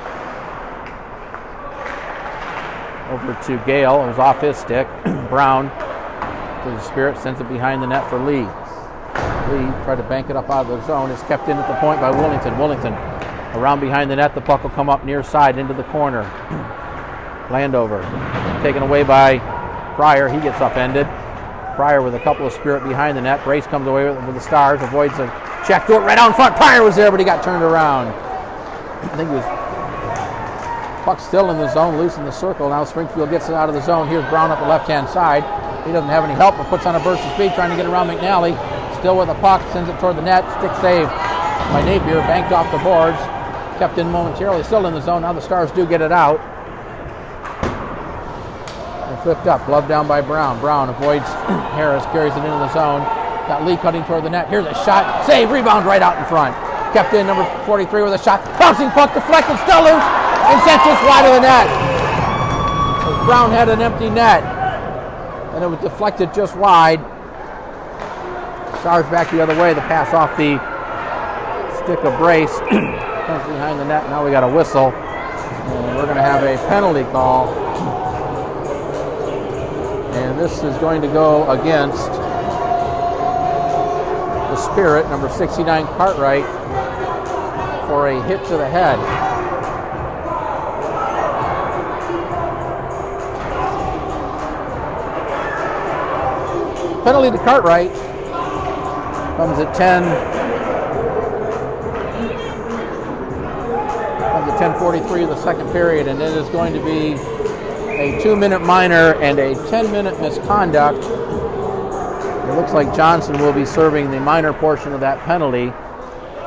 Over to Gale. It was off his stick. Brown to the Spirit. Sends it behind the net for Lee. Lee tried to bank it up out of the zone. It's kept in at the point by Willington. Willington around behind the net. The puck will come up near side into the corner. Landover taken away by Pryor. He gets upended. Pryor with a couple of Spirit behind the net. Brace comes away with the Stars. Avoids a check to it right out in front. Pryor was there, but he got turned around. I think he was puck still in the zone, loose in the circle. Now Springfield gets it out of the zone. Here's Brown up the left-hand side. He doesn't have any help, but puts on a burst of speed, trying to get around McNally. Still with the puck, sends it toward the net. Stick save by Napier, banked off the boards. Kept in momentarily, still in the zone. Now the Stars do get it out. And flipped up, glove down by Brown. Brown avoids Harris, carries it into the zone. Got Lee cutting toward the net. Here's a shot, save, rebound right out in front. Kept in, number 43 with a shot. Bouncing puck, deflected, still loose, and sent just wide of the net. Brown had an empty net, and it was deflected just wide. Stars back the other way. The pass off the stick of Brace. Comes behind the net. Now we got a whistle, and we're going to have a penalty call And this is going to go against the Spirit, number 69, Cartwright, for a hit to the head. Penalty to Cartwright comes at 10:43 of the second period, and it is going to be a 2-minute minor and a 10-minute misconduct. It looks like Johnson will be serving the minor portion of that penalty,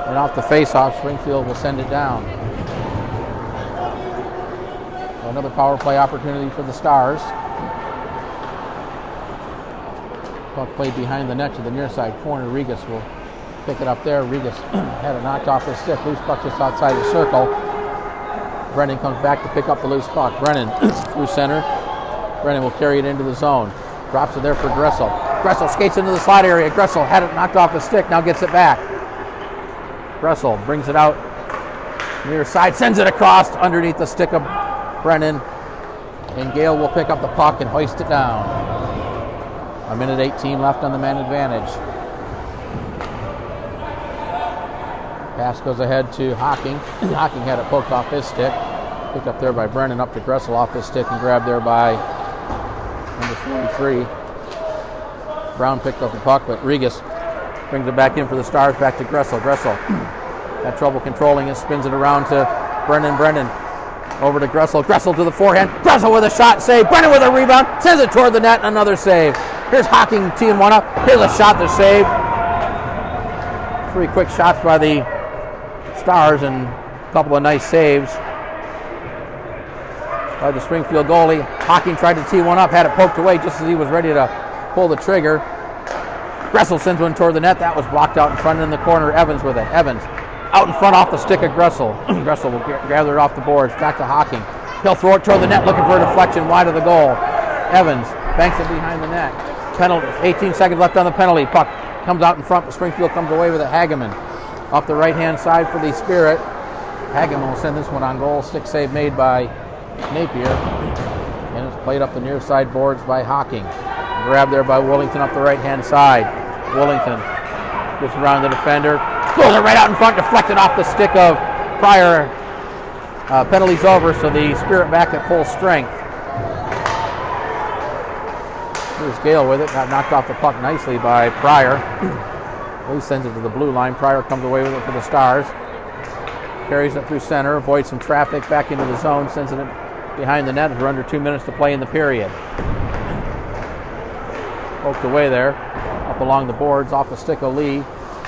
and off the face-off, Springfield will send it down. Another power play opportunity for the Stars. Puck played behind the net to the near side corner. Regas will pick it up there. Regas had it knocked off his stick. Loose puck just outside the circle. Brennan comes back to pick up the loose puck. Brennan through center. Brennan will carry it into the zone. Drops it there for Gressel. Gressel skates into the slot area. Gressel had it knocked off his stick. Now gets it back. Gressel brings it out near side. Sends it across underneath the stick of Brennan. And Gale will pick up the puck and hoist it down. 1:18 left on the man advantage. Pass goes ahead to Hocking. Hocking had it poked off his stick. Picked up there by Brennan, up to Gressel off his stick, and grabbed there by number 43. Brown picked up the puck, but Regas brings it back in for the Stars, back to Gressel. Gressel had trouble controlling it, spins it around to Brennan. Brennan over to Gressel. Gressel to the forehand. Gressel with a shot, save. Brennan with a rebound, sends it toward the net, and another save. Here's Hocking teeing one up. Here's a shot to save. 3 quick shots by the Stars and a couple of nice saves by the Springfield goalie. Hocking tried to tee one up, had it poked away just as he was ready to pull the trigger. Gressel sends one toward the net. That was blocked out in front in the corner. Evans with it. Evans out in front off the stick of Gressel. Gressel will gather it off the boards. Back to Hocking. He'll throw it toward the net looking for a deflection wide of the goal. Evans banks it behind the net. Penalty. 18 seconds left on the penalty. Puck comes out in front, but Springfield comes away with it. Hageman off the right-hand side for the Spirit. Hageman will send this one on goal. Stick save made by Napier. And it's played up the near side boards by Hocking. Grabbed there by Willington up the right-hand side. Willington gets around the defender. Throws it right out in front, deflected off the stick of Pryor. Penalty's over, so the Spirit back at full strength. Here's Gale with it. Got knocked off the puck nicely by Pryor. He sends it to the blue line. Pryor comes away with it for the Stars. Carries it through center, avoids some traffic, back into the zone, sends it behind the net. We're under 2 minutes to play in the period. Poked away there, up along the boards, off the stick of Lee.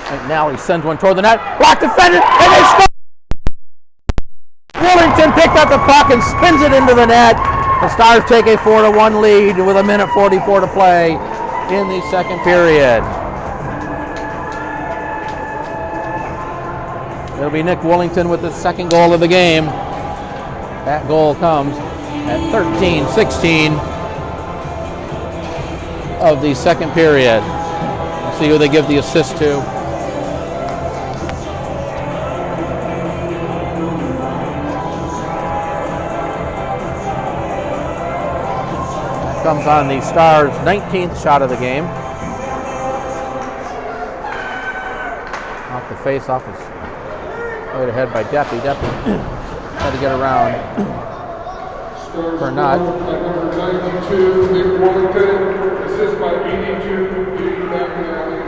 McNally sends one toward the net. Blocked defended, and they score! Willington picked up the puck and spins it into the net. The Stars take a 4-1 lead with 1:44 to play in the second period. It'll be Nick Willington with the second goal of the game. That goal comes at 13:16 of the second period. We'll see who they give the assist to. That comes on the Stars' 19th shot of the game. Off the face-off is right ahead by Deppy. Deppy had to get around Bernard. Number 92, Nick Willington. Assist by 82, Lee McNally.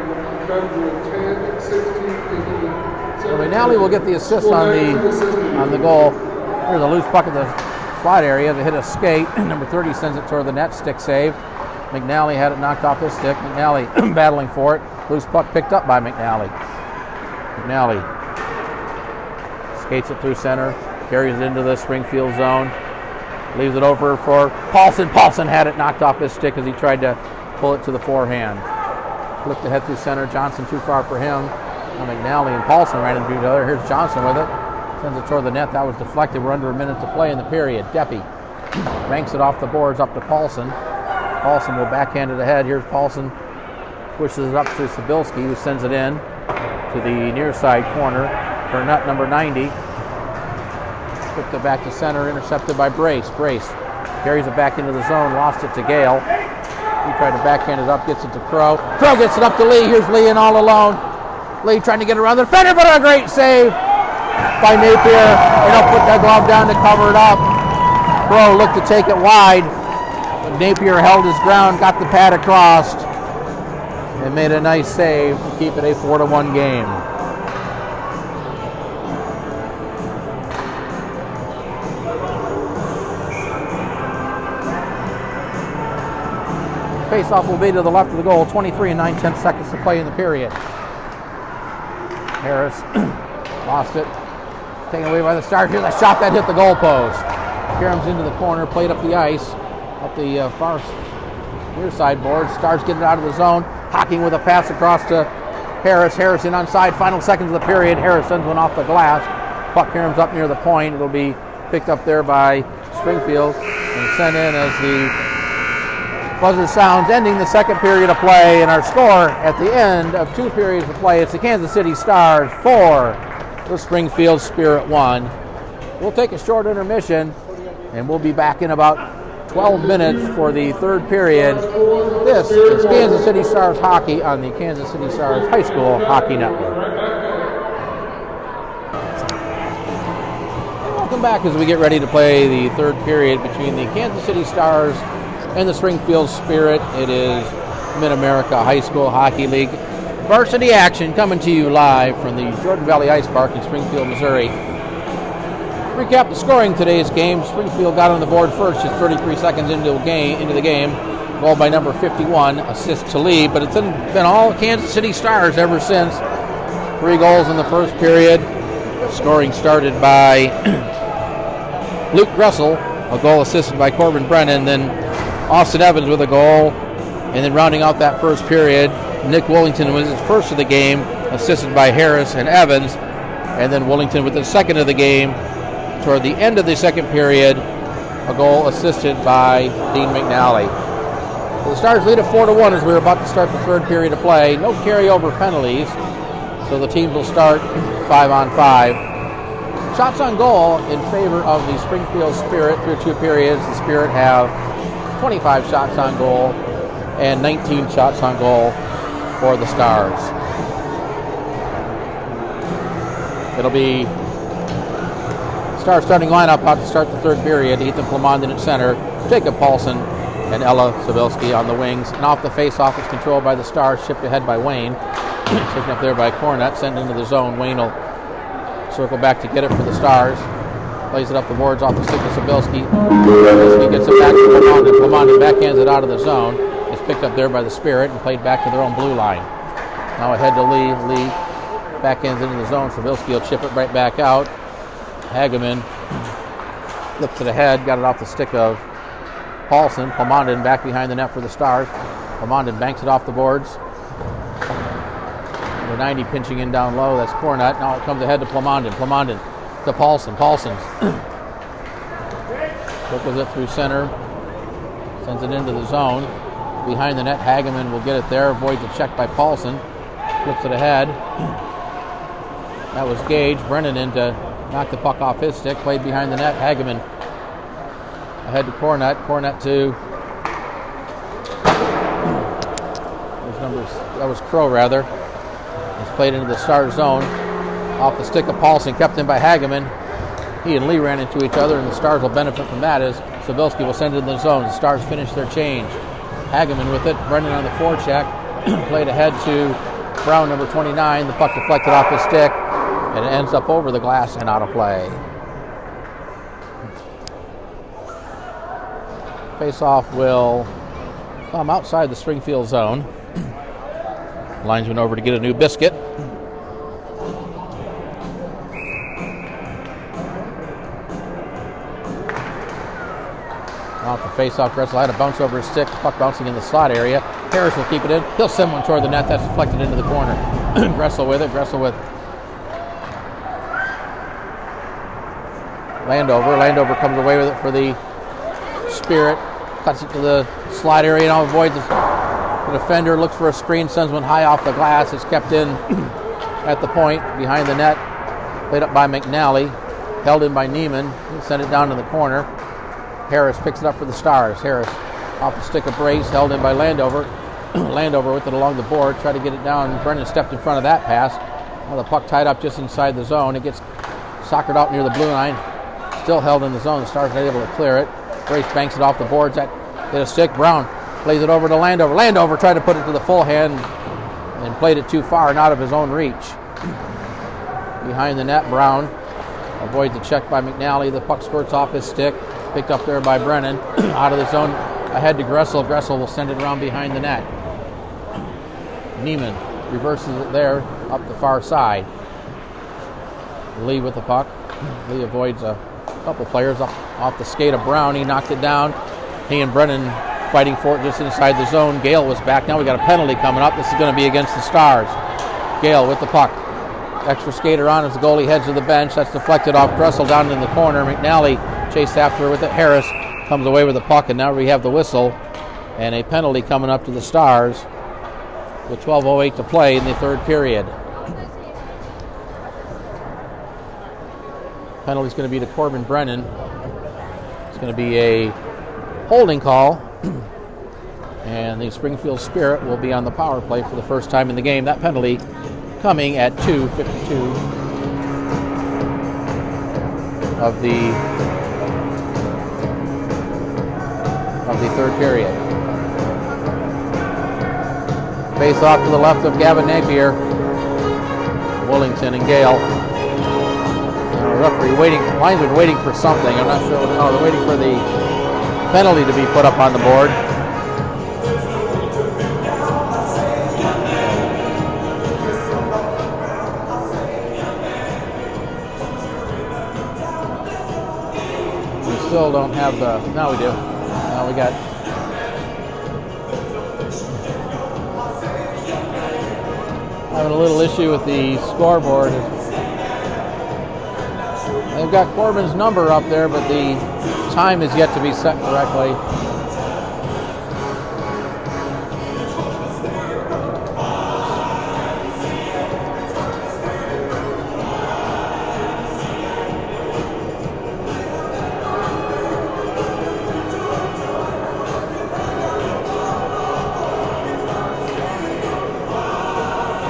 Number 10, 16, 15. So McNally will get the assist on the goal. There's a loose puck in the slot area to hit a skate. Number 30 sends it toward the net. Stick save. McNally had it knocked off his stick. McNally battling for it. Loose puck picked up by McNally. McNally skates it through center, carries it into the Springfield zone, leaves it over for Paulson. Paulson had it knocked off his stick as he tried to pull it to the forehand. Flipped ahead through center. Johnson too far for him. Now McNally and Paulson ran into each other. Here's Johnson with it. Sends it toward the net. That was deflected. We're under a minute to play in the period. Deppy banks it off the boards up to Paulson. Paulson will backhand it ahead. Here's Paulson. Pushes it up to Sabilski, who sends it in to the near side corner. Burnett, number 90. Flipped it back to center, intercepted by Brace. Brace carries it back into the zone, lost it to Gale. He tried to backhand it up, gets it to Crow. Crow gets it up to Lee. Here's Lee in all alone. Lee trying to get around the defender, but a great save by Napier. And he'll put that glove down to cover it up. Crow looked to take it wide, but Napier held his ground, got the pad across, and made a nice save to keep it a 4-1 game. Face-off will be to the left of the goal. 23 and 9/10 seconds to play in the period. Harris lost it. Taken away by the Stars. Here's a shot that hit the goalpost. Karam's into the corner, played up the ice, up the far near side board. Stars get it out of the zone. Hocking with a pass across to Harris. Harris in onside. Final seconds of the period. Harris sends one off the glass. Puck Karam's up near the point. It'll be picked up there by Springfield and sent in as the buzzer sounds, ending the second period of play, and our score at the end of 2 periods of play, it's the Kansas City Stars 4, the Springfield Spirit 1. We'll take a short intermission, and we'll be back in about 12 minutes for the third period. This is Kansas City Stars hockey on the Kansas City Stars High School Hockey Network. Welcome back as we get ready to play the third period between the Kansas City Stars and the Springfield Spirit. It is Mid-America High School Hockey League varsity action coming to you live from the Jordan Valley Ice Park in Springfield, Missouri. Recap the scoring today's game. Springfield got on the board first, just 33 seconds into the game. Goal by number 51, assist to Lee, but it's been all Kansas City Stars ever since. 3 goals in the first period. Scoring started by Luke Gressel, a goal assisted by Corbin Brennan, then Austin Evans with a goal, and then rounding out that first period, Nick Willington was his first of the game, assisted by Harris and Evans, and then Willington with the second of the game. Toward the end of the second period, a goal assisted by Dean McNally. So the Stars lead at 4-1 as we're about to start the third period of play. No carryover penalties, so the teams will start 5-on-5. Shots on goal in favor of the Springfield Spirit through 2 periods. The Spirit have 25 shots on goal and 19 shots on goal for the Stars. It'll be Stars starting lineup about to start the third period. Ethan Plamondon at center, Jacob Paulson and Ella Sabilski on the wings. And off the face-off is controlled by the Stars, shipped ahead by Wayne. Taken up there by Cornett, sent into the zone. Wayne will circle back to get it for the Stars. Plays it up the boards off the stick to Sabilski. Sabilski gets it back to Plamondon. Plamondon backhands it out of the zone. It's picked up there by the Spirit and played back to their own blue line. Now ahead to Lee. Lee backhands into the zone. Sabilski will chip it right back out. Hageman flips it ahead. Got it off the stick of Paulson. Plamondon back behind the net for the Stars. Plamondon banks it off the boards. Number 90 pinching in down low. That's Cornett. Now it comes ahead to Plamondon. Plamondon to Paulson. Paulson's trickles it through center. Sends it into the zone. Behind the net, Hageman will get it there. Avoids a check by Paulson. Flips it ahead. That was Gage. Brennan in to knock the puck off his stick. Played behind the net. Hageman ahead to Cornett. Cornett to those numbers. That was Crow rather. He's played into the Stars zone. Off the stick of Paulson, kept in by Hageman. He and Lee ran into each other, and the Stars will benefit from that as Sabilski will send it in the zone. The Stars finish their change. Hageman with it. Brendan on the forecheck. Played ahead to Brown, number 29. The puck deflected off his stick, and it ends up over the glass and out of play. Face-off will come outside the Springfield zone. Linesman over to get a new biscuit. Off the face-off, Gressel had a bounce over his stick. The puck bouncing in the slot area. Harris will keep it in. He'll send one toward the net. That's deflected into the corner. Gressel with it. Gressel with Landover. Landover comes away with it for the Spirit. Cuts it to the slot area. Now avoids the defender. Looks for a screen. Sends one high off the glass. It's kept in at the point behind the net. Played up by McNally. Held in by Neiman. He sent it down to the corner. Harris picks it up for the Stars. Harris Off the stick of Brace, held in by Landover. Landover with it along the board, tried to get it down. Brennan stepped in front of that pass. Now the puck tied up just inside the zone. It gets soccered out near the blue line. Still held in the zone. The Stars are able to clear it. Brace banks it off the boards. That hit a stick. Brown plays it over to Landover. Landover tried to put it to the full hand and played it too far and out of his own reach. Behind the net, Brown avoids the check by McNally. The puck squirts off his stick. Picked up there by Brennan. Out of the zone, ahead to Gressel. Gressel will send it around behind the net. Neiman reverses it there, up the far side. Lee with the puck. Lee avoids a couple players up off the skate of Brown. He knocked it down. He and Brennan fighting for it just inside the zone. Gale was back. Now we got a penalty coming up. This is going to be against the Stars. Gale with the puck. Extra skater on as the goalie heads to the bench. That's deflected off Gressel down in the corner. McNally chased after her with it. Harris comes away with the puck, and now we have the whistle and a penalty coming up to the Stars with 12:08 to play in the third period. Penalty is going to be to Corbin Brennan. It's going to be a holding call, and the Springfield Spirit will be on the power play for the first time in the game. That penalty coming at 2:52 of the third period. Face off to the left of Gavin Napier. Wellington and Gale. Referee waiting, linesman waiting for something. I'm not sure. Oh, they're waiting for the penalty to be put up on the board. We still don't have the, now we do. Now we got having a little issue with the scoreboard. They've got Corbin's number up there, but the time is yet to be set correctly.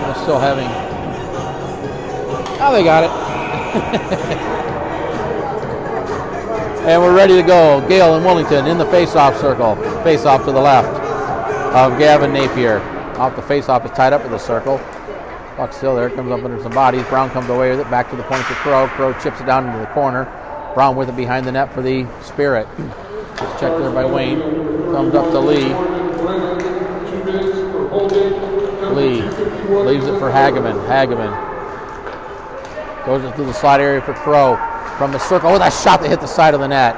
They're still having, oh, they got it. And we're ready to go. Gale and Wellington in the face-off circle. Face-off to the left of Gavin Napier. Off the face-off is tied up with a circle. Puck still there. Comes up under some bodies. Brown comes away with it. Back to the point to Crow. Crow chips it down into the corner. Brown with it behind the net for the Spirit. Gets checked there by Wayne. Comes up to Lee. Lee leaves it for Hageman. Hageman goes into the slide area for Crow. From the circle, with a shot that hit the side of the net.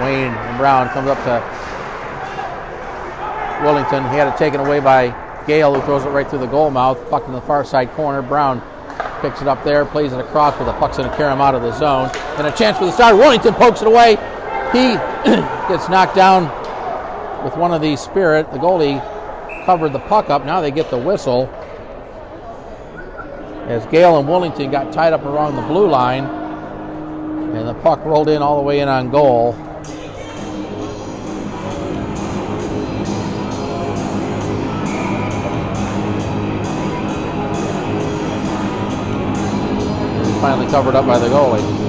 Wayne and Brown comes up to Wellington. He had it taken away by Gale, who throws it right through the goal mouth. Puck in the far side corner. Brown picks it up there, plays it across, but the puck's going to carry him out of the zone. And a chance for the Stars. Wellington pokes it away. He gets knocked down with one of the Spirit. The goalie covered the puck up. Now they get the whistle, as Gale and Wellington got tied up around the blue line, and the puck rolled in all the way in on goal. And finally covered up by the goalie.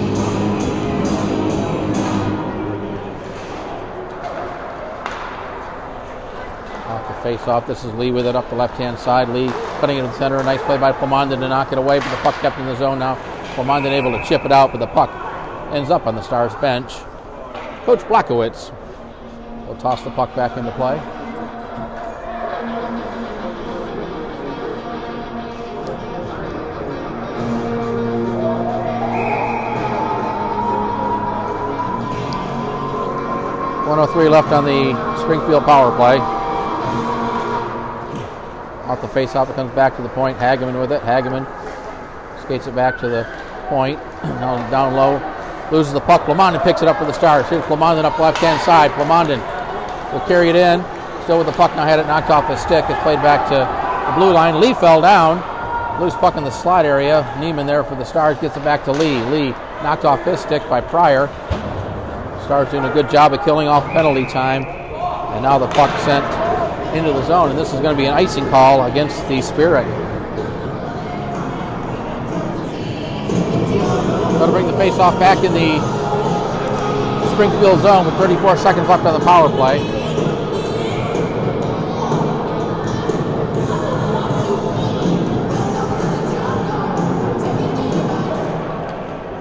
Face-off. This is Lee with it up the left-hand side. Lee putting it in the center. A nice play by Plamondon to knock it away, but the puck kept in the zone now. Plamondon able to chip it out, but the puck ends up on the Stars bench. Coach Blackowitz will toss the puck back into play. .103 left on the Springfield power play. Off the face-off, it comes back to the point. Hageman with it. Hageman skates it back to the point. Now down low. Loses the puck. Plamondon picks it up for the Stars. Here's Plamondon up left-hand side. Plamondon will carry it in. Still with the puck. Now had it knocked off his stick. It's played back to the blue line. Lee fell down. Loose puck in the slot area. Neiman there for the Stars. Gets it back to Lee. Lee knocked off his stick by Pryor. Stars doing a good job of killing off penalty time. And now the puck sent into the zone, and this is going to be an icing call against the Spirit. Going to bring the face-off back in the Springfield zone with 34 seconds left on the power play.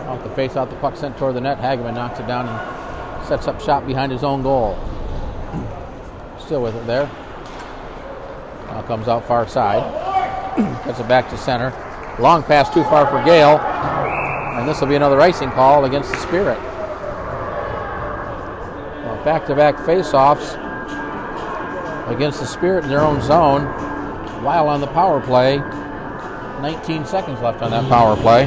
Off the face-off, the puck sent toward the net. Hageman knocks it down and sets up shop behind his own goal. Still with it there. Now comes out far side. Gets it back to center. Long pass too far for Gale. And this will be another icing call against the Spirit. Well, back-to-back face-offs against the Spirit in their own zone while on the power play. 19 seconds left on that power play.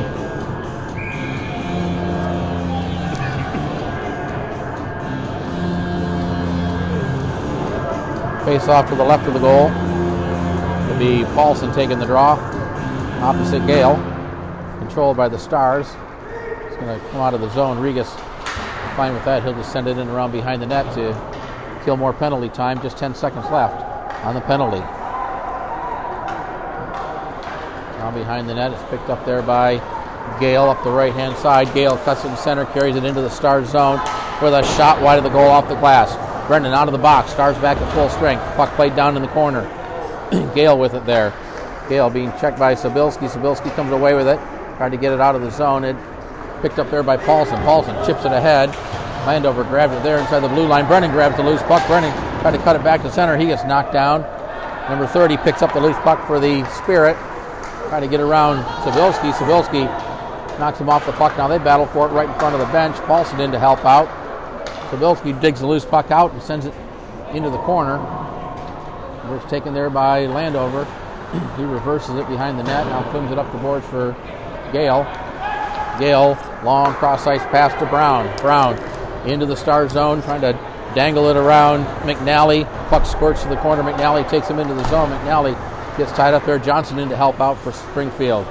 Face-off to the left of the goal. It'll be Paulson taking the draw. Opposite Gale. Controlled by the Stars. It's going to come out of the zone. Regas fine with that. He'll just send it in around behind the net to kill more penalty time. Just 10 seconds left on the penalty. Now behind the net. It's picked up there by Gale up the right-hand side. Gale cuts it in center, carries it into the Stars zone with a shot wide of the goal off the glass. Brendan out of the box. Stars back at full strength. Puck played down in the corner. Gale with it there. Gale being checked by Sobilski. Sobilski comes away with it. Tried to get it out of the zone. It picked up there by Paulson. Paulson chips it ahead. Landover grabs it there inside the blue line. Brennan grabs the loose puck. Brennan tried to cut it back to center. He gets knocked down. Number 30 picks up the loose puck for the Spirit. Trying to get around Sobilski. Sobilski knocks him off the puck. Now they battle for it right in front of the bench. Paulson in to help out. Sobilski digs the loose puck out and sends it into the corner. It's taken there by Landover. He reverses it behind the net. Now flings it up the boards for Gale. Gale, long cross-ice pass to Brown. Brown into the Stars zone, trying to dangle it around McNally. Puck squirts to the corner. McNally takes him into the zone. McNally gets tied up there. Johnson in to help out for Springfield.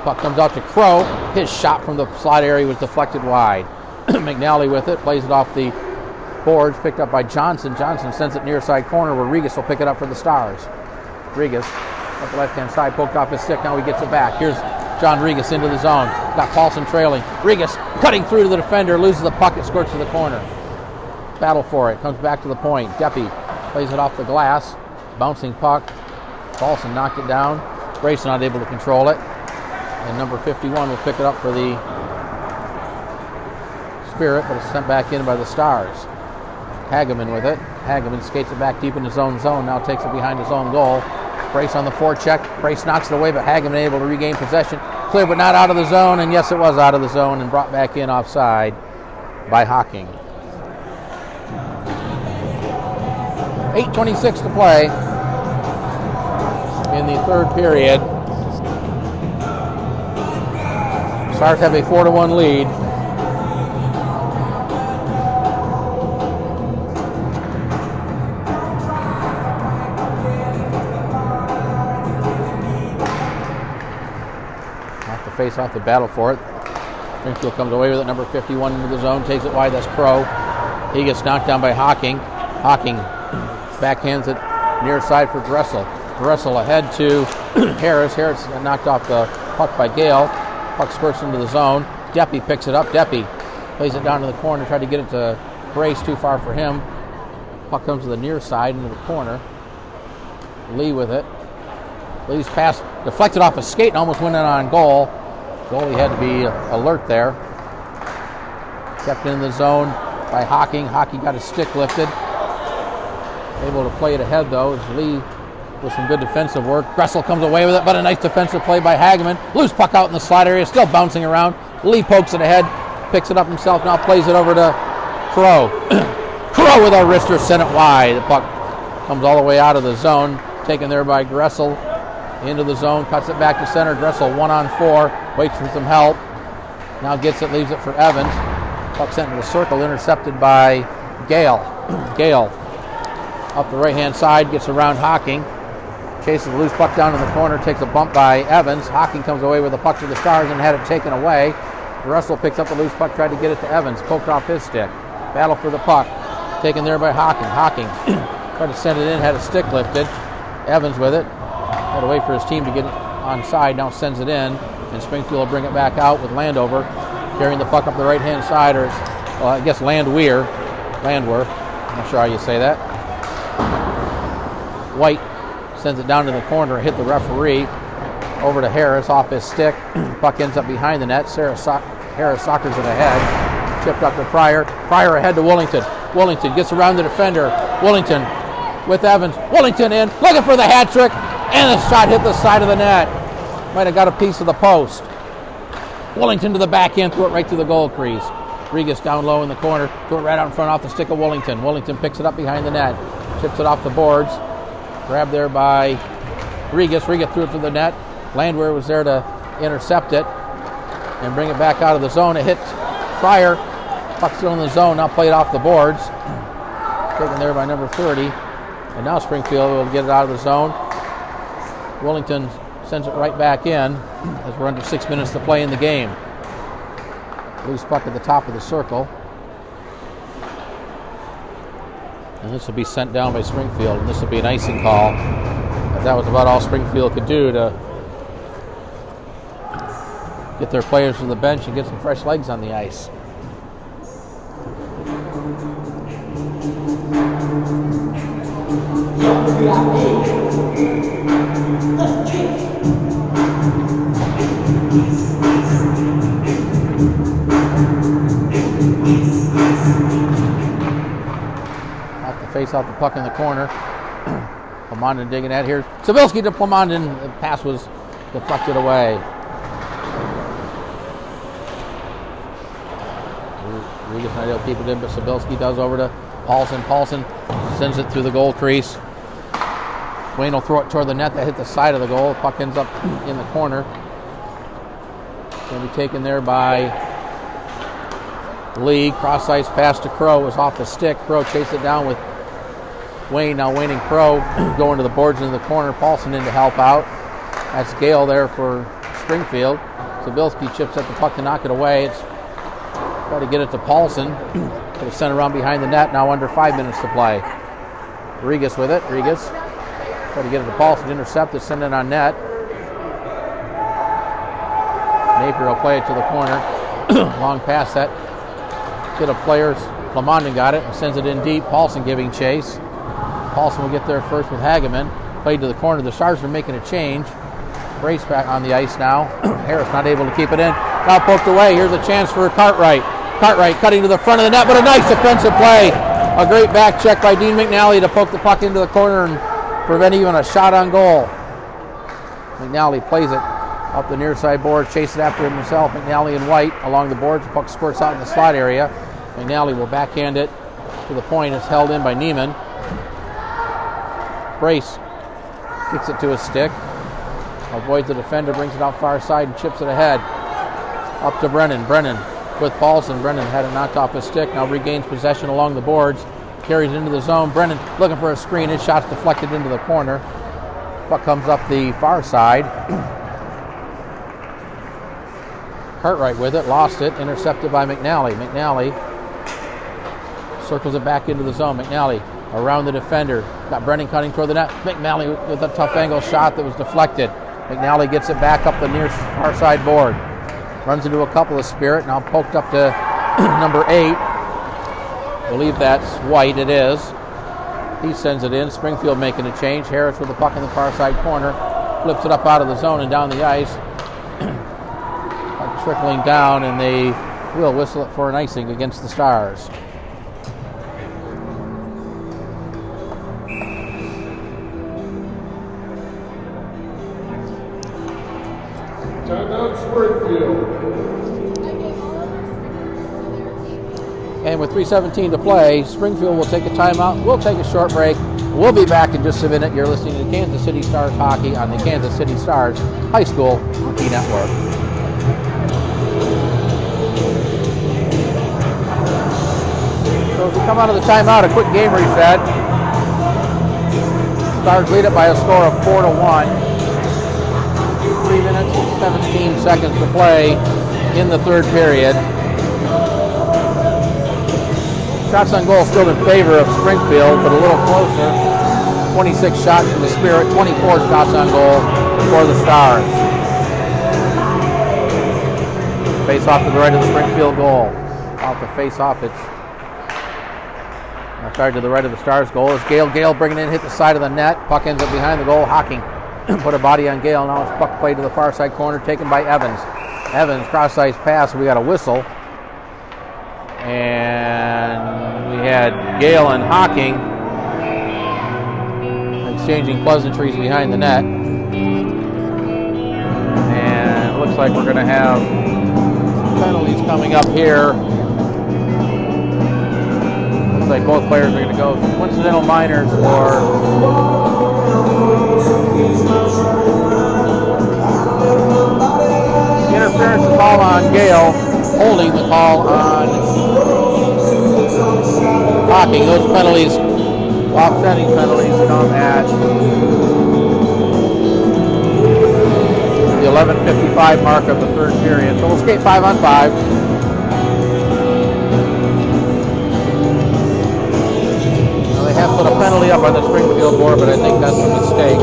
Puck comes out to Crow. His shot from the slot area was deflected wide. McNally with it, plays it off the boards, picked up by Johnson. Johnson sends it near side corner where Regas will pick it up for the Stars. Regas up the left-hand side, poked off his stick. Now he gets it back. Here's John Regas into the zone. Got Paulson trailing. Regas cutting through to the defender, loses the puck. It squirts to the corner. Battle for it. Comes back to the point. Deppy plays it off the glass. Bouncing puck. Paulson knocked it down. Grace not able to control it. And number 51 will pick it up for the Spirit, but it's sent back in by the Stars. Hageman with it. Hageman skates it back deep in his own zone. Now takes it behind his own goal. Brace on the forecheck. Brace knocks it away, but Hageman able to regain possession. Clear, but not out of the zone. And yes, it was out of the zone and brought back in offside by Hocking. 8:26 to play in the third period. Stars have a 4-1 lead. Face off the battle for it. Springfield comes away with it. Number 51 into the zone, takes it wide. That's Crow. He gets knocked down by Hocking. Hocking backhands it near side for Dressel. Dressel ahead to Harris. Harris knocked off the puck by Gale. Puck squirts into the zone. Deppy picks it up. Deppy plays it down to the corner. Tried to get it to Brace. Too far for him. Puck comes to the near side into the corner. Lee with it. Lee's pass deflected off a skate and almost went in on goal. Goalie had to be alert there. Kept in the zone by Hocking. Hocking got his stick lifted. Able to play it ahead though as Lee with some good defensive work. Gressel comes away with it, but a nice defensive play by Hageman. Loose puck out in the slot area, still bouncing around. Lee pokes it ahead, picks it up himself, now plays it over to Crow. Crow with a wrister, sent it wide. The puck comes all the way out of the zone, taken there by Gressel. Into the zone, cuts it back to center. Dressel 1-on-4, waits for some help. Now gets it, leaves it for Evans. Puck sent into the circle, intercepted by Gale. Gale up the right-hand side, gets around Hocking. Chases the loose puck down in the corner, takes a bump by Evans. Hocking comes away with the puck to the Stars and had it taken away. Dressel picks up the loose puck, tried to get it to Evans, poked off his stick. Battle for the puck. Taken there by Hocking. Hocking tried to send it in, had a stick lifted. Evans with it. Had to wait for his team to get it onside. Now sends it in. And Springfield will bring it back out with Landover carrying the puck up the right-hand side, or I guess Landwehr. I'm not sure how you say that. White sends it down to the corner, hit the referee. Over to Harris off his stick. Puck ends up behind the net. Harris soccers it ahead. Chipped up to Pryor. Pryor ahead to Wollington. Wollington gets around the defender. Wollington with Evans. Wollington in, looking for the hat trick, and the shot hit the side of the net. Might have got a piece of the post. Wollington to the backhand, threw it right through the goal crease. Regis down low in the corner, threw it right out in front off the stick of Wollington. Wollington picks it up behind the net, chips it off the boards. Grabbed there by Regis. Regis threw it to the net. Landwehr was there to intercept it and bring it back out of the zone. It hit Pryor. Puck still in the zone, now played off the boards. Taken there by number 30. And now Springfield will get it out of the zone. Wollington sends it right back in as we're under 6 minutes to play in the game. Loose puck at the top of the circle. And this will be sent down by Springfield, and this will be an icing call. That was about all Springfield could do to get their players from the bench and get some fresh legs on the ice. Face out the puck in the corner. Plamondon digging at here. Sabilski to Plamondon. The pass was deflected away. Regis and Ideal keep it in, but Sabilski does over to Paulson. Paulson sends it through the goal crease. Wayne will throw it toward the net that hit the side of the goal. Puck ends up in the corner. Going to be taken there by Lee. Cross ice pass to Crow was off the stick. Crow chased it down with Wayne. Now Wayne and Crow going to the boards in the corner. Paulson in to help out. That's Gale there for Springfield. Sabilski chips at the puck to knock it away. It's try to get it to Paulson. Could have sent around behind the net. Now under 5 minutes to play. Regis with it. Regis try to get it to Paulson. Intercept it. Send it on net. Napier will play it to the corner. Long pass set. Get a players. Plamondon got it and sends it in deep. Paulson giving chase. Paulson will get there first with Hageman. Played to the corner. The Stars are making a change. Brace back on the ice now. Harris not able to keep it in. Now poked away. Here's a chance for Cartwright. Cartwright cutting to the front of the net, but a nice defensive play. A great back check by Dean McNally to poke the puck into the corner and prevent even a shot on goal. McNally plays it up the near side board, chase it after himself. McNally and White along the boards. The puck squirts out in the slot area. McNally will backhand it to the point. It's held in by Neiman. Brace kicks it to his stick. Avoids the defender, brings it out far side and chips it ahead. Up to Brennan. Brennan with Paulson. Brennan had it knocked off his stick. Now regains possession along the boards. Carries it into the zone. Brennan looking for a screen. His shot's deflected into the corner. Puck comes up the far side. Cartwright with it. Lost it. Intercepted by McNally. McNally circles it back into the zone. McNally around the defender. Got Brennan cutting toward the net. McNally with a tough angle shot that was deflected. McNally gets it back up the near far side board. Runs into a couple of Spirit. Now poked up to number 8. I believe that's White. It is. He sends it in. Springfield making a change. Harris with the puck in the far side corner. Flips it up out of the zone and down the ice. Puck trickling down, and they will whistle it for an icing against the Stars. Timeout Springfield. And with 3:17 to play, Springfield will take a timeout. We'll take a short break. We'll be back in just a minute. You're listening to Kansas City Stars Hockey on the Kansas City Stars High School Hockey Network. So as we come out of the timeout, a quick game reset. Stars lead it by a score of 4-1. 3 minutes and 17 seconds to play in the third period. Shots on goal still in favor of Springfield, but a little closer. 26 shots for the Spirit, 24 shots on goal for the Stars. Face off to the right of the Springfield goal. Off the face off, it's to the right of the Stars goal. It's Gale bringing in, hit the side of the net. Puck ends up behind the goal. Hocking put a body on Gale. Now it's puck played to the far side corner, taken by Evans. Evans, cross-ice pass. We got a whistle. And we had Gale and Hocking exchanging pleasantries behind the net. And it looks like we're going to have penalties coming up here. Looks like both players are going to go coincidental minors for interference call on Gale, holding the call on Hocking. Those penalties, offsetting penalties, come at the 11:55 mark of the third period. So we'll skate 5-on-5. Now they have put a penalty up on the Springfield board, but I think that's a mistake.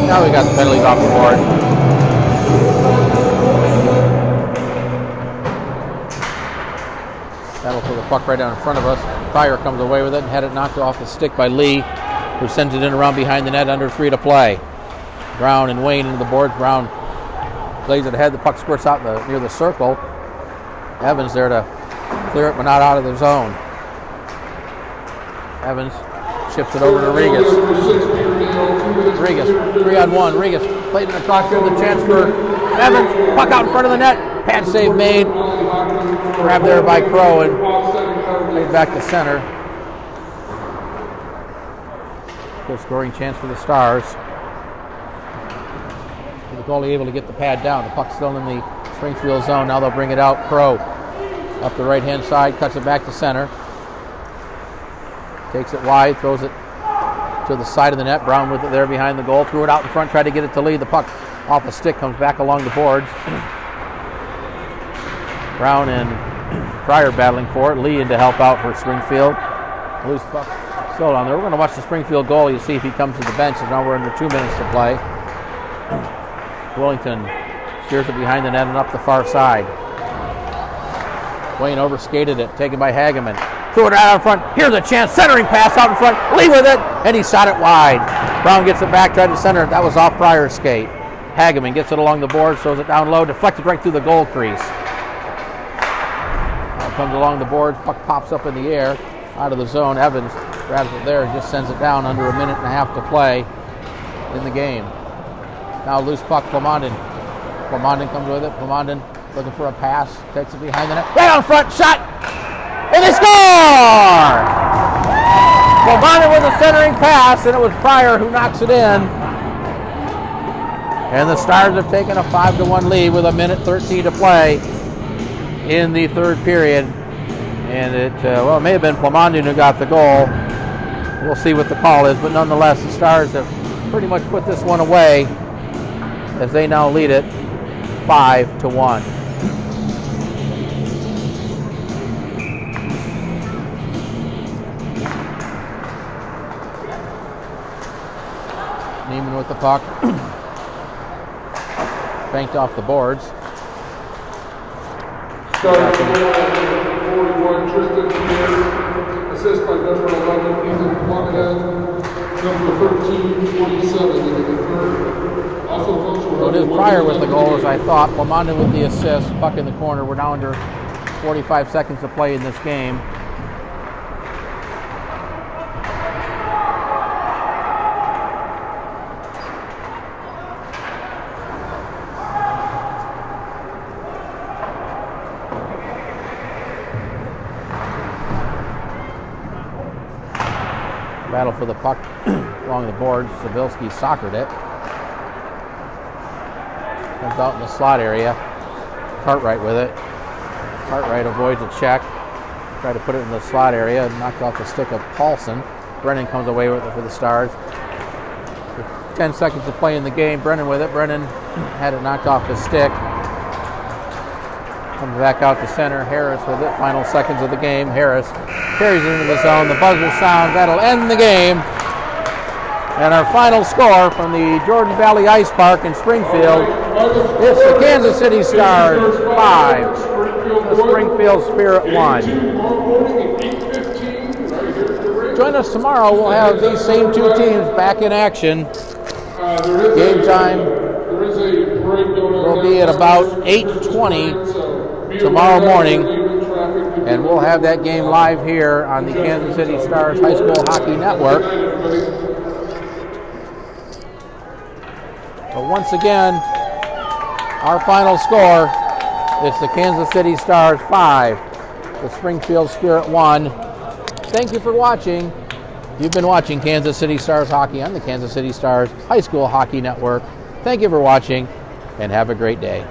Now we got the penalties off the board. That'll put the puck right down in front of us. Pryor comes away with it and had it knocked off the stick by Lee, who sends it in around behind the net under 3 to play. Brown and Wayne into the boards. Brown plays it ahead. The puck squirts out near the circle. Evans there to clear it, but not out of the zone. Evans chips it over to Regas. Regas, 3-on-1. Regas played it across here. The chance for Evans. Puck out in front of the net. Pad save made. Grabbed there by Crow and played back to center. Good scoring chance for the Stars. The goalie able to get the pad down. The puck's still in the Springfield zone. Now they'll bring it out. Crow up the right-hand side, cuts it back to center. Takes it wide, throws it to the side of the net. Brown with it there behind the goal. Threw it out in front, tried to get it to Lee. The puck off the stick, comes back along the boards. Brown and Pryor battling for it. Lee in to help out for Springfield. Loose puck still on there. We're going to watch the Springfield goal. You see if he comes to the bench. Now we're under 2 minutes to play. Wellington steers it behind the net and up the far side. Wayne overskated it, taken by Hageman. Threw it out in front. Here's a chance. Centering pass out in front. Lee with it, and he shot it wide. Brown gets it back, tried to center it. That was off Pryor's skate. Hageman gets it along the board, throws it down low, deflected right through the goal crease. Now it comes along the board. Puck pops up in the air, out of the zone. Evans grabs it there and just sends it down under a minute and a half to play in the game. Now loose puck, Plamondon. Plamondon comes with it. Plamondon looking for a pass, takes it behind the net. Right on front, shot! And they score! Plamondon with a centering pass, and it was Pryor who knocks it in. And the Stars have taken a 5-1 lead with 1:13 to play in the third period. And it may have been Plamondon who got the goal. We'll see what the call is, but nonetheless, the Stars have pretty much put this one away as they now lead it 5-1. Neiman with the puck. Banked off the boards. Starting 41, Tristan Pierre. Assist by number 11, Ethan Plumhead. Number 13, 47 in the third. Also, folks, so it is Pryor with the goal, as I thought. Plamondon with the assist. Puck in the corner. We're now under 45 seconds to play in this game. Battle for the puck along the boards. Sabilski soccered it. Comes out in the slot area. Cartwright with it. Cartwright avoids a check. Tried to put it in the slot area and knocked off the stick of Paulson. Brennan comes away with it for the Stars. 10 seconds to play in the game. Brennan with it. Brennan had it knocked off his stick. Comes back out to center. Harris with it. Final seconds of the game. Harris carries it into the zone. The buzzer sounds. That'll end the game. And our final score from the Jordan Valley Ice Park in Springfield, it's the Kansas City Stars 5, the Springfield Spirit 1. Join us tomorrow. We'll have these same two teams back in action. Game time will be at about 8:20 tomorrow morning. And we'll have that game live here on the Kansas City Stars High School Hockey Network. But once again, our final score is the Kansas City Stars 5, the Springfield Spirit 1. Thank you for watching. You've been watching Kansas City Stars Hockey on the Kansas City Stars High School Hockey Network. Thank you for watching, and have a great day.